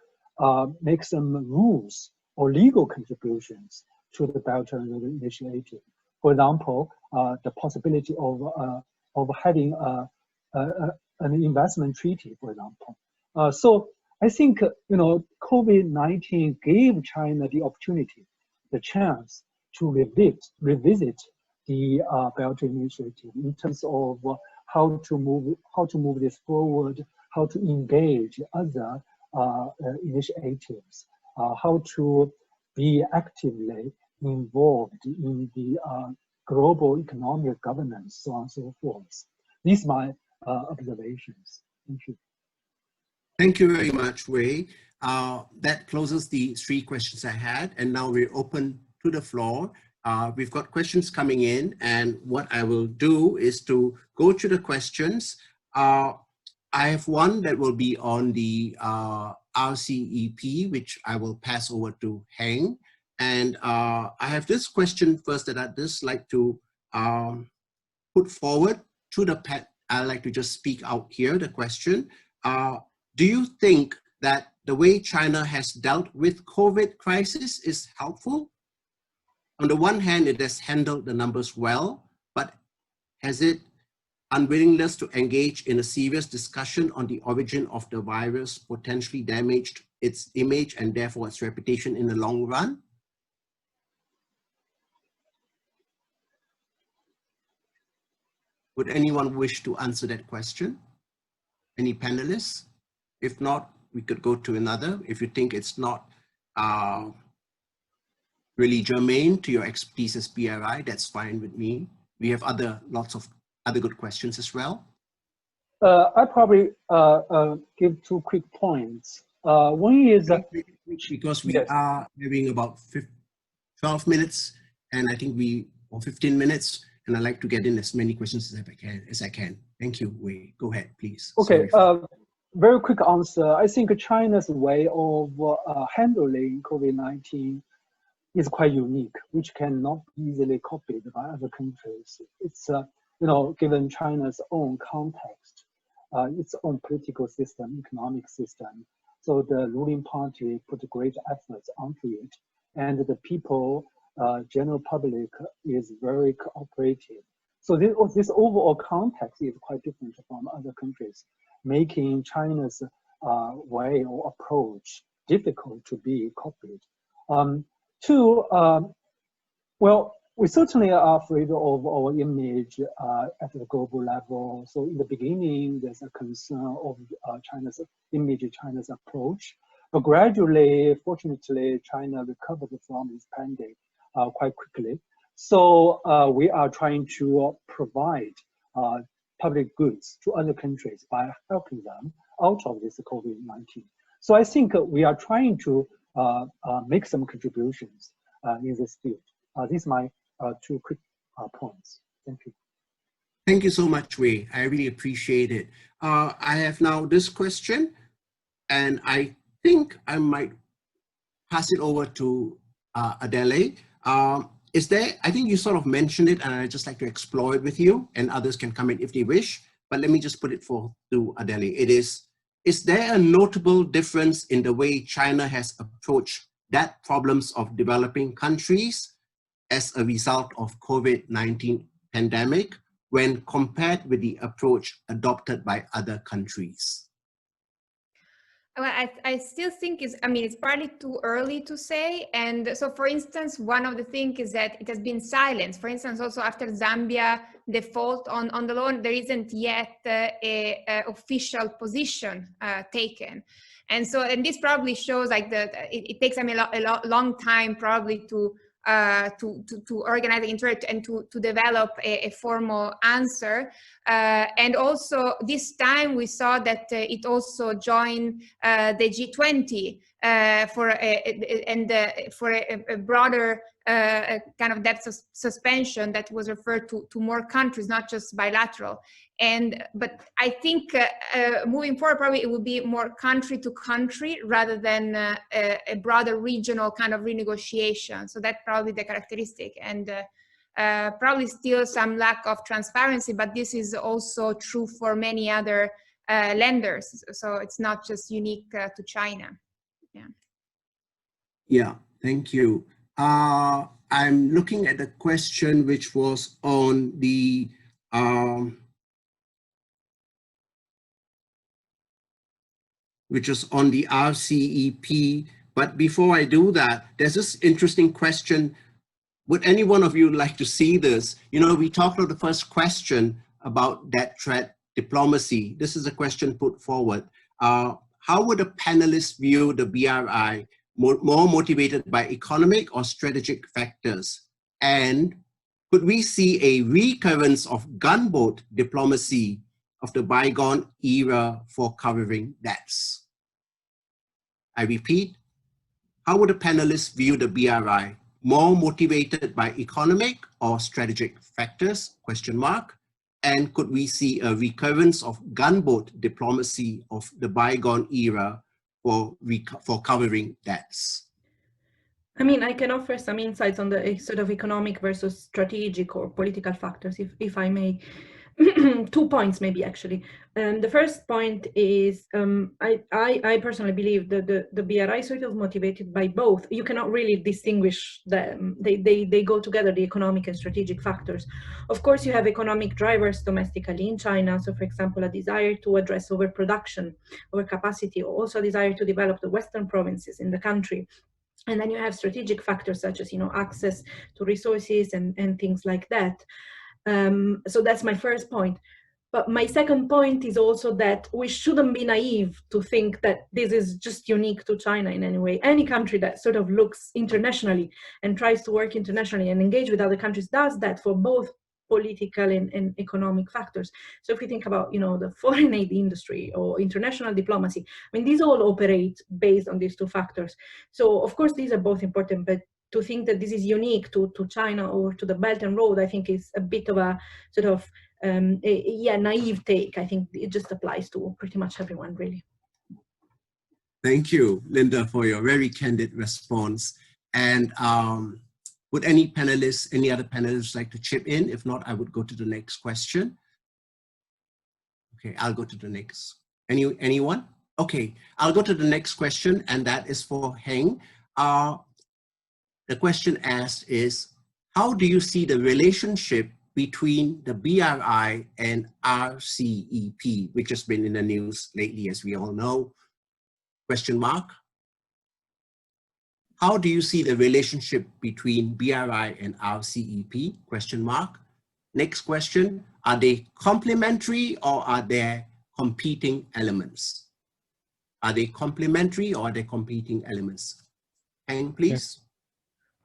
make some rules or legal contributions to the Belt and Road Initiative. For example, the possibility of having an investment treaty, for example. So I think COVID-19 gave China the opportunity, the chance to revisit the Belt Initiative in terms of how to move this forward, how to engage other initiatives, how to be actively involved in the global economic governance, so on and so forth. These are my observations. Thank you. Thank you very much, Wei. That closes the 3 questions I had, and now we're open to the floor. We've got questions coming in, and what I will do is to go to the questions. I have one that will be on the RCEP, which I will pass over to Heng. And I have this question first that I'd just like to put forward to the pet. I'd like to just speak out here, the question. Do you think that the way China has dealt with COVID crisis is helpful? On the one hand, it has handled the numbers well, but has it unwillingness to engage in a serious discussion on the origin of the virus potentially damaged its image and therefore its reputation in the long run? Would anyone wish to answer that question? Any panelists? If not, we could go to another. If you think it's not really germane to your expertise as BRI, that's fine with me. We have lots of other good questions as well. I probably give 2 quick points. One is because we are having about 12 minutes, and I think or 15 minutes, and I'd like to get in as many questions as I can. Thank you, Wei. Go ahead, please. Okay, very quick answer. I think China's way of handling COVID-19 is quite unique, which cannot be easily copied by other countries. It's given China's own context, its own political system, economic system. So the ruling party put great efforts onto it, and the people, general public, is very cooperative. So this overall context is quite different from other countries, making China's way or approach difficult to be copied. 2, well, we certainly are afraid of our image at the global level. So in the beginning, there's a concern of China's image, China's approach. But gradually, fortunately, China recovered from its pandemic quite quickly. So we are trying to provide public goods to other countries by helping them out of this COVID-19. So I think we are trying to make some contributions in this field. These are my 2 quick points. Thank you. Thank you so much, Wei. I really appreciate it. I have now this question, and I think I might pass it over to Adele. I think you sort of mentioned it, and I'd just like to explore it with you, and others can come in if they wish, but let me just put it to Adele. Is there a notable difference in the way China has approached that problems of developing countries as a result of COVID-19 pandemic when compared with the approach adopted by other countries? Well, I still think it's partly too early to say. And so, for instance, one of the things is that it has been silenced. For instance, also after Zambia default on the loan, there isn't yet a official position taken. And so, and this probably shows like it takes a long time probably to organize the internet and to develop a formal answer. And also this time we saw that it also joined the G20 for a broader kind of debt suspension that was referred to more countries, not just bilateral. But I think moving forward, probably it will be more country to country rather than a broader regional kind of renegotiation. So that's probably the characteristic, and probably still some lack of transparency, but this is also true for many other lenders. So it's not just unique to China. Yeah, thank you. I'm looking at the question which was on the RCEP. But before I do that, there's this interesting question. Would any one of you like to see this? You know, we talked about the first question about debt threat diplomacy. This is a question put forward. How would a panelist view the BRI more motivated by economic or strategic factors? And Could we see a recurrence of gunboat diplomacy of the bygone era for covering debts? I repeat, how would the panelists view the BRI? More motivated by economic or strategic factors, question mark? And could we see a recurrence of gunboat diplomacy of the bygone era for covering debts? I mean, I can offer some insights on the sort of economic versus strategic or political factors, if I may. 2 points, maybe, actually. The first point is, I personally believe that the BRI sort of motivated by both. You cannot really distinguish them. They go together, the economic and strategic factors. Of course, you have economic drivers domestically in China. So, for example, a desire to address overproduction, overcapacity, or also a desire to develop the Western provinces in the country. And then you have strategic factors such as, access to resources and things like that. So that's my first point. But my second point is also that we shouldn't be naive to think that this is just unique to China in any way. Any country that sort of looks internationally and tries to work internationally and engage with other countries does that for both political and economic factors. So if we think about, the foreign aid industry or international diplomacy, I mean, these all operate based on these two factors. So of course, these are both important, but to think that this is unique to China or to the Belt and Road, I think is a bit of a sort of, naive take. I think it just applies to pretty much everyone, really. Thank you, Linda, for your very candid response. And would any other panelists like to chip in? If not, I would go to the next question. Okay, I'll go to the next. Anyone? Okay, I'll go to the next question, and that is for Heng. The question asked is, how do you see the relationship between the BRI and RCEP, which has been in the news lately, as we all know? Question mark. How do you see the relationship between BRI and RCEP? Question mark. Next question, are they complementary or are they competing elements? Are they complementary or are they competing elements? Heng, please.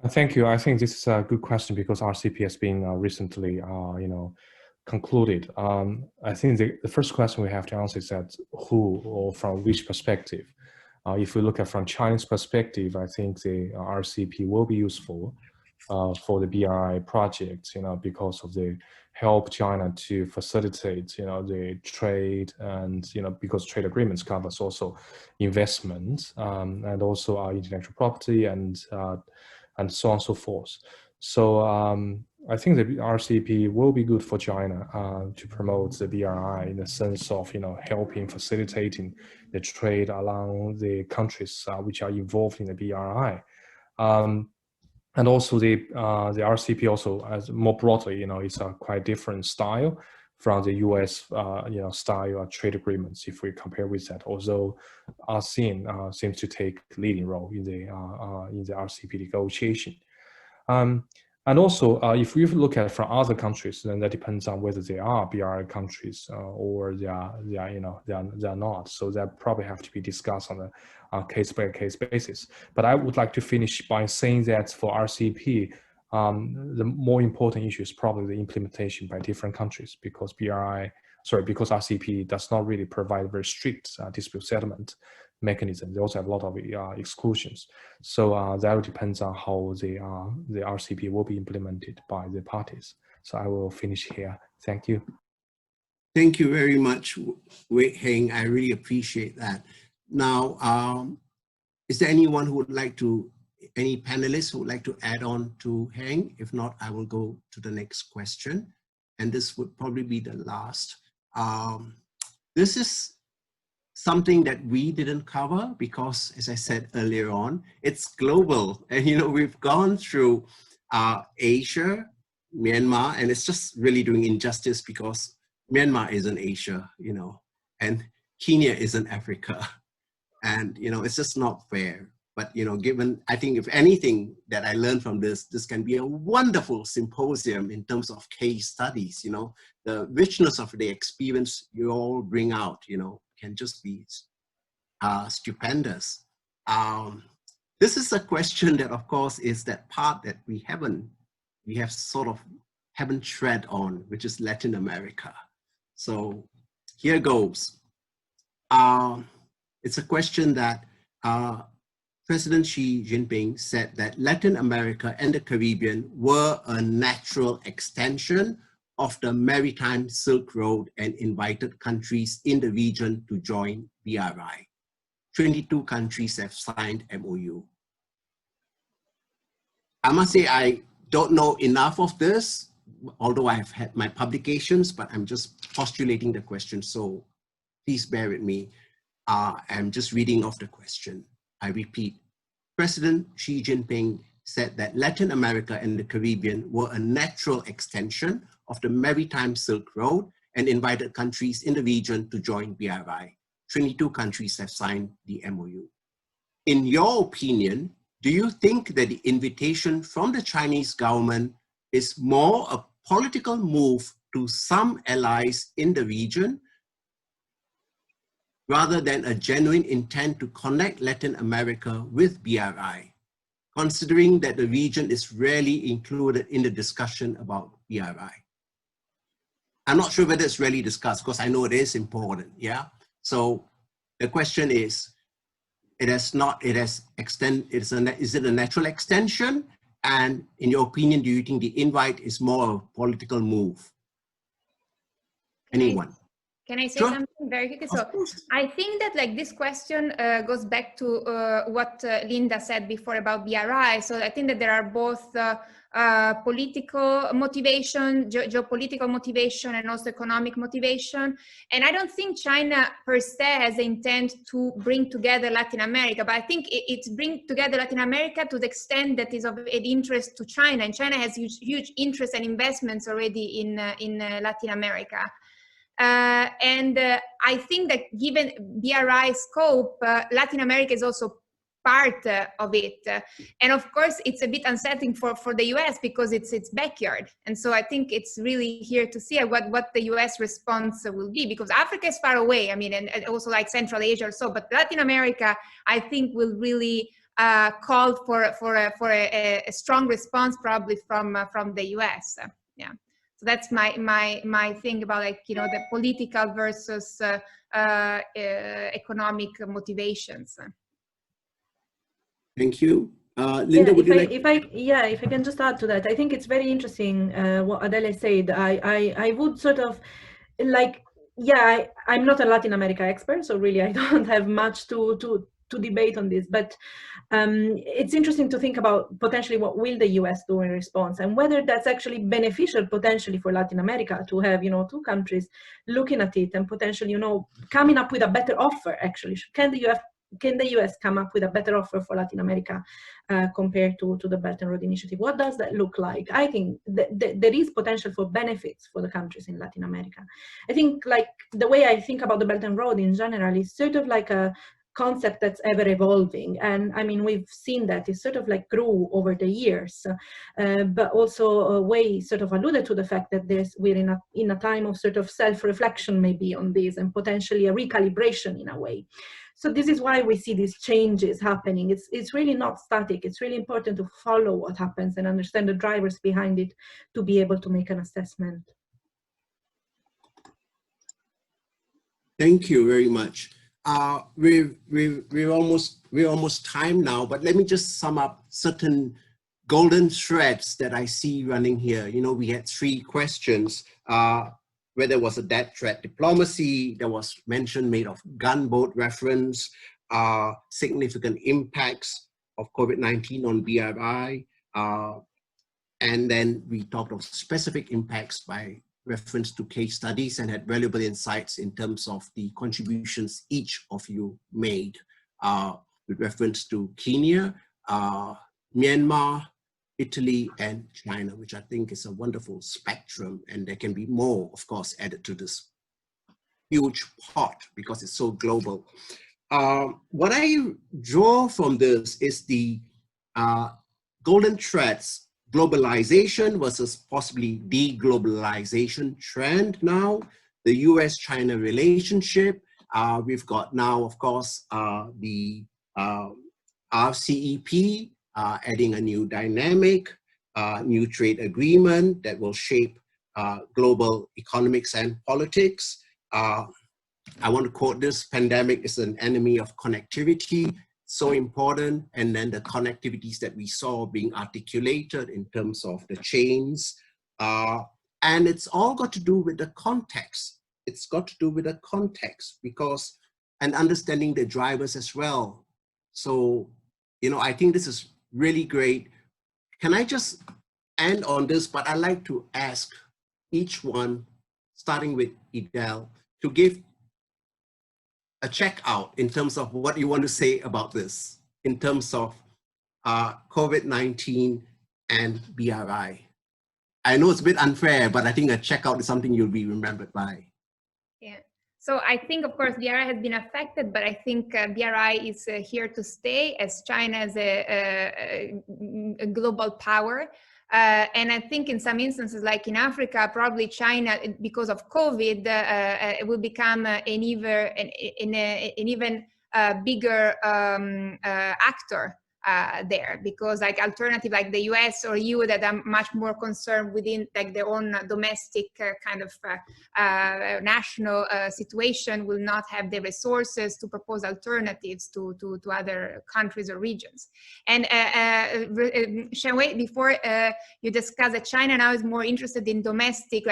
Thank you. I think this is a good question because RCEP has been recently, concluded. I think the first question we have to answer is that who or from which perspective. If we look at from China's perspective, I think the RCEP will be useful for the BRI project, because of the help China to facilitate, the trade and, because trade agreements covers also investment and also our intellectual property and so on and so forth. So I think the RCEP will be good for China to promote the BRI in the sense of, helping facilitating the trade along the countries which are involved in the BRI. And also the RCEP also, as more broadly, it's a quite different style from the US, style trade agreements. If we compare with that, although ASEAN seems to take leading role in the RCEP negotiation. And also, if we look at it from other countries, then that depends on whether they are BRI countries or they are not. So that probably have to be discussed on a case-by-case basis. But I would like to finish by saying that for RCEP, the more important issue is probably the implementation by different countries, because because RCEP does not really provide very strict dispute settlement mechanism. They also have a lot of exclusions. So that depends on how the RCEP will be implemented by the parties. So I will finish here. Thank you. Thank you very much, Heng. I really appreciate that. Now, is there anyone who would like to, any panelists who would like to add on to Heng? If not, I will go to the next question. And this would probably be the last. This is something that we didn't cover because, as I said earlier on, it's global. And, we've gone through Asia, Myanmar, and it's just really doing injustice because Myanmar isn't Asia, and Kenya isn't Africa. And, it's just not fair. But, I think if anything that I learned from this can be a wonderful symposium in terms of case studies, the richness of the experience you all bring out, can just be stupendous. This is a question that, of course, is that part that we have sort of haven't tread on, which is Latin America. So here goes. It's a question that President Xi Jinping said that Latin America and the Caribbean were a natural extension of the Maritime Silk Road and invited countries in the region to join BRI. 22 countries have signed MOU. I must say I don't know enough of this, although I've had my publications, but I'm just postulating the question, so please bear with me. I'm just reading off the question. I repeat, President Xi Jinping said that Latin America and the Caribbean were a natural extension of the Maritime Silk Road and invited countries in the region to join BRI. 22 countries have signed the MOU. In your opinion, do you think that the invitation from the Chinese government is more a political move to some allies in the region rather than a genuine intent to connect Latin America with BRI, considering that the region is rarely included in the discussion about BRI? I'm not sure whether it's really discussed because I know it is important, yeah? So the question is, is it a natural extension? And in your opinion, do you think the invite is more a political move? Anyone? Can I say Sure. something very quickly? So I think that like this question goes back to what Linda said before about BRI. So I think that there are both political motivation, geopolitical motivation, and also economic motivation. And I don't think China per se has the intent to bring together Latin America, but I think it's bring together Latin America to the extent that is of interest to China. And China has huge interest and investments already in Latin America. I think that given BRI scope, Latin America is also part of it. And of course, it's a bit unsettling for the US because it's its backyard. And so I think it's really here to see what the US response will be, because Africa is far away. I mean, and also like Central Asia or so, but Latin America, I think will really call for a strong response probably from the US. Yeah. So that's my thing about, like, you know, the political versus economic motivations. Thank you. Linda, would you like? If I can just add to that, I think it's very interesting what Adele said. I would sort of like, yeah, I'm not a Latin America expert, so really I don't have much to debate on this, but it's interesting to think about potentially what will the US do in response, and whether that's actually beneficial potentially for Latin America to have, you know, two countries looking at it and potentially, you know, coming up with a better offer. Actually, can the US come up with a better offer for Latin America compared to the Belt and Road Initiative? What does that look like? I think there is potential for benefits for the countries in Latin America. I think, like, the way I think about the Belt and Road in general is sort of like a concept that's ever evolving, and I mean, we've seen that it sort of like grew over the years, but also Wei sort of alluded to the fact that we're in a time of sort of self-reflection maybe on this, and potentially a recalibration in a way. So this is why we see these changes happening. It's really not static. It's really important to follow what happens and understand the drivers behind it to be able to make an assessment. Thank you very much. We're almost time now, but let me just sum up certain golden threads that I see running here. You know, we had 3 questions. Where there was a dead threat diplomacy, there was mention made of gunboat reference, significant impacts of COVID-19 on BRI, and then we talked of specific impacts by reference to case studies and had valuable insights in terms of the contributions each of you made with reference to Kenya, Myanmar, Italy, and China, which I think is a wonderful spectrum, and there can be more, of course, added to this huge pot because it's so global. What I draw from this is the golden threads: globalization versus possibly deglobalization trend now, the US-China relationship. We've got now, of course, the RCEP adding a new dynamic, new trade agreement that will shape global economics and politics. I want to quote this: pandemic is an enemy of connectivity, so important. And then the connectivities that we saw being articulated in terms of the chains. And it's all got to do with the context. It's got to do with the context because, and understanding the drivers as well. So, you know, I think this is really great. Can I just end on this? But I'd like to ask each one, starting with Adele, to give a checkout in terms of what you want to say about this, in terms of COVID-19 and BRI. I know it's a bit unfair, but I think a checkout is something you'll be remembered by. Yeah. So I think, of course, BRI has been affected, but I think BRI is here to stay as China is a global power. And I think in some instances, like in Africa, probably China, because of COVID, will become an even bigger actor there, because like alternative like the US or EU that are much more concerned within like their own domestic kind of national situation will not have the resources to propose alternatives to other countries or regions. And Shen, before you discuss that China now is more interested in domestic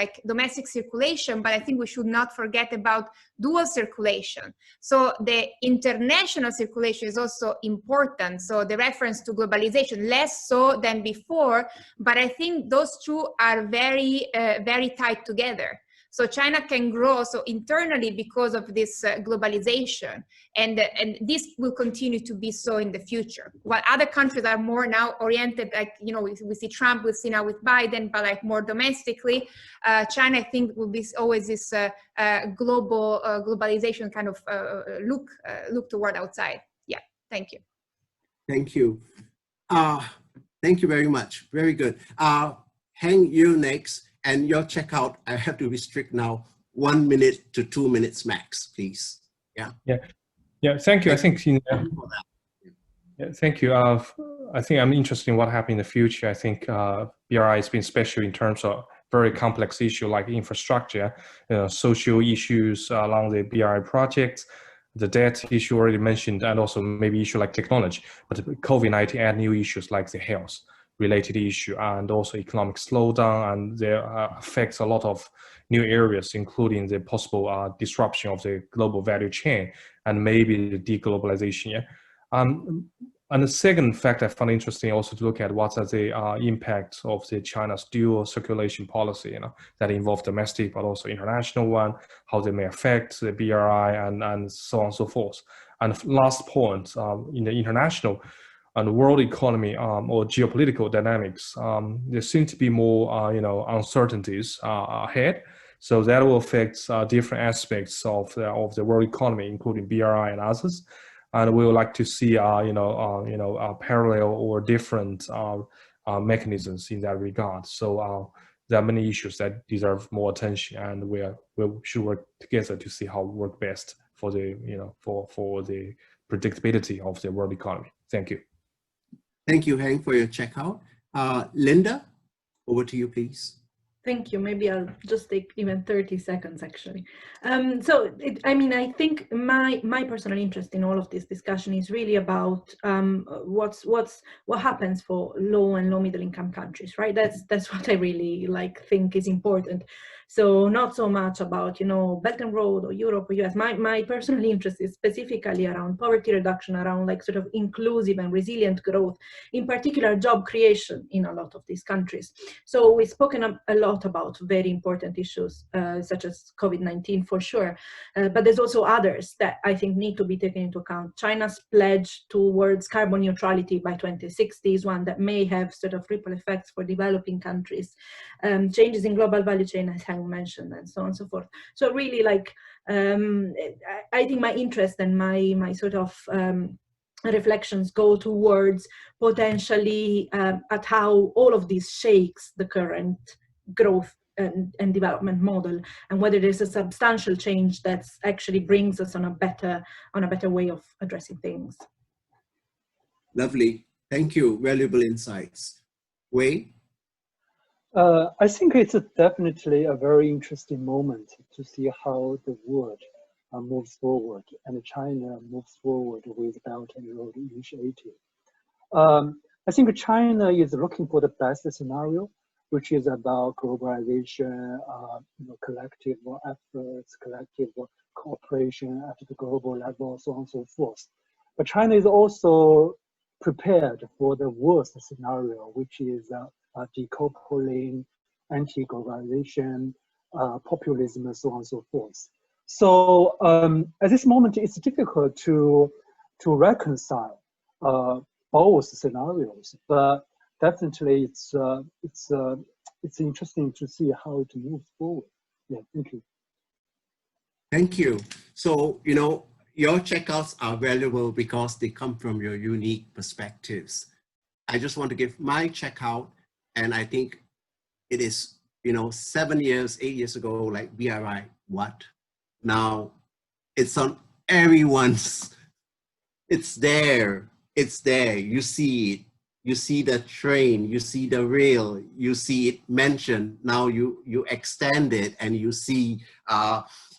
circulation, but I think we should not forget about dual circulation. So the international circulation is also important. So the reference to globalization, less so than before, but I think those two are very, very tied together. So China can grow so internally because of this globalization, and this will continue to be so in the future. While other countries are more now oriented, like, you know, we see Trump, we see now with Biden, but like more domestically, China, I think, will be always this globalization kind of look toward outside. Yeah, thank you. Thank you. Thank you very much. Very good. Heng, you next. And your checkout, I have to restrict now 1 minute to 2 minutes max, please. Yeah. Yeah. Thank you. I think. Yeah, thank you. I think I'm interested in what happened in the future. I think BRI has been special in terms of very complex issue like infrastructure, social issues along the BRI projects, the debt issue already mentioned, and also maybe issue like technology. But COVID-19 add new issues like the health related issue and also economic slowdown, and there affects a lot of new areas, including the possible disruption of the global value chain and maybe the deglobalization. Yeah? And the second fact I found interesting also to look at what are the impacts of the China's dual circulation policy, that involve domestic but also international one, how they may affect the BRI and so on and so forth. And last point, in the international and world economy or geopolitical dynamics, there seem to be more uncertainties ahead. So that will affect different aspects of the world economy, including BRI and others. And we would like to see parallel or different mechanisms in that regard. So there are many issues that deserve more attention, and we should work together to see how we work best for the for the predictability of the world economy. Thank you. Thank you, Heng, for your checkout. Linda, over to you, please. Thank you. Maybe I'll just take even 30 seconds, actually. I think my personal interest in all of this discussion is really about what happens for low and low middle income countries, right? That's what I really think is important. So not so much about, Belt and Road or Europe or US. My personal interest is specifically around poverty reduction, around sort of inclusive and resilient growth, in particular job creation in a lot of these countries. So we've spoken a lot about very important issues such as COVID-19 for sure, but there's also others that I think need to be taken into account. China's pledge towards carbon neutrality by 2060 is one that may have sort of ripple effects for developing countries. Changes in global value chain, as Heng mentioned, and so on and so forth. So really, I think my interest and my sort of reflections go towards potentially at how all of this shakes the current growth and development model, and whether there's a substantial change that actually brings us on a better way of addressing things. Lovely. Thank you. Valuable insights. Wei? I think it's definitely a very interesting moment to see how the world moves forward and China moves forward with Belt and Road Initiative. I think China is looking for the best scenario, which is about globalization, collective efforts, collective cooperation at the global level, so on and so forth. But China is also prepared for the worst scenario, which is decoupling, anti-globalization, populism, and so on and so forth. So at this moment, it's difficult to reconcile both scenarios, but definitely it's interesting to see how it moves forward. Yeah, thank you. Thank you. So, you know, your checkouts are valuable because they come from your unique perspectives. I just want to give my checkout, and I think it is, you know, 7 years, 8 years ago, like BRI, what? Now it's on everyone's, it's there, you see it. You see the train, you see the rail, you see it mentioned. Now you extend it and you see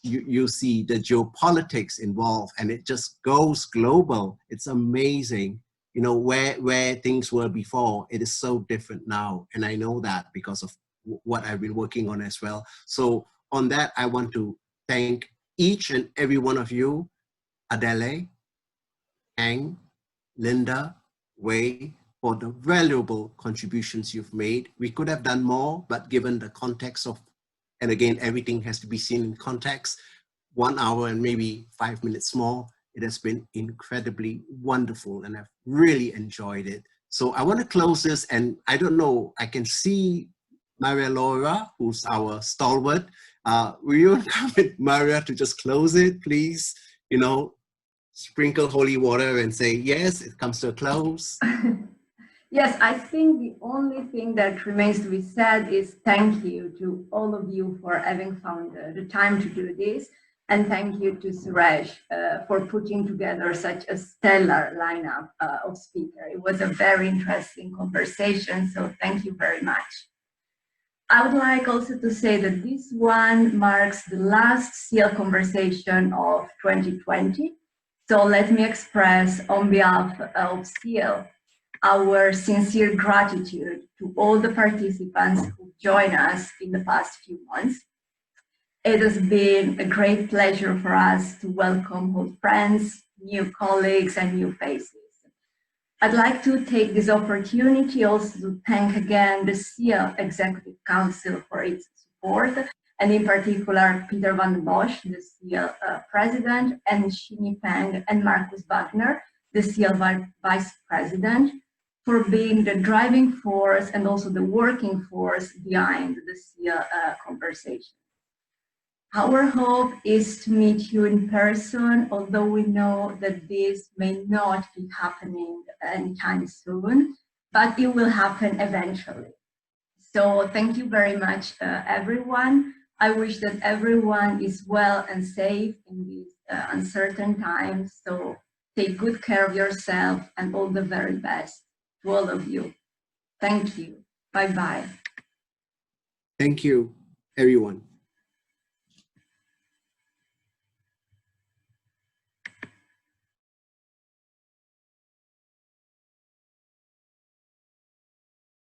you see the geopolitics involved, and it just goes global. It's amazing. You know, where things were before, it is so different now. And I know that because of what I've been working on as well. So on that, I want to thank each and every one of you, Adele, Heng, Linda, Wei, for the valuable contributions you've made. We could have done more, but given the context of, and again, everything has to be seen in context, 1 hour and maybe 5 minutes more, it has been incredibly wonderful and I've really enjoyed it. So I want to close this, and I don't know, I can see Maria Laura, who's our stalwart. Will you encourage Maria to just close it, please? You know, sprinkle holy water and say, yes, it comes to a close. Yes, I think the only thing that remains to be said is thank you to all of you for having found the time to do this. And thank you to Suresh for putting together such a stellar lineup of speakers. It was a very interesting conversation, so thank you very much. I would like also to say that this one marks the last SIEL conversation of 2020. So let me express on behalf of SIEL our sincere gratitude to all the participants who joined us in the past few months. It has been a great pleasure for us to welcome old friends, new colleagues, and new faces. I'd like to take this opportunity also to thank again the SIEL Executive Council for its support, and in particular Peter van den Bosch, the SIEL President, and Xini Peng and Marcus Wagner, the SIEL Vice President, for being the driving force and also the working force behind the SIEL conversation. Our hope is to meet you in person, although we know that this may not be happening anytime soon, but it will happen eventually. So thank you very much, everyone. I wish that everyone is well and safe in these uncertain times. So take good care of yourself, and all the very best to all of you. Thank you. Bye-bye. Thank you, everyone.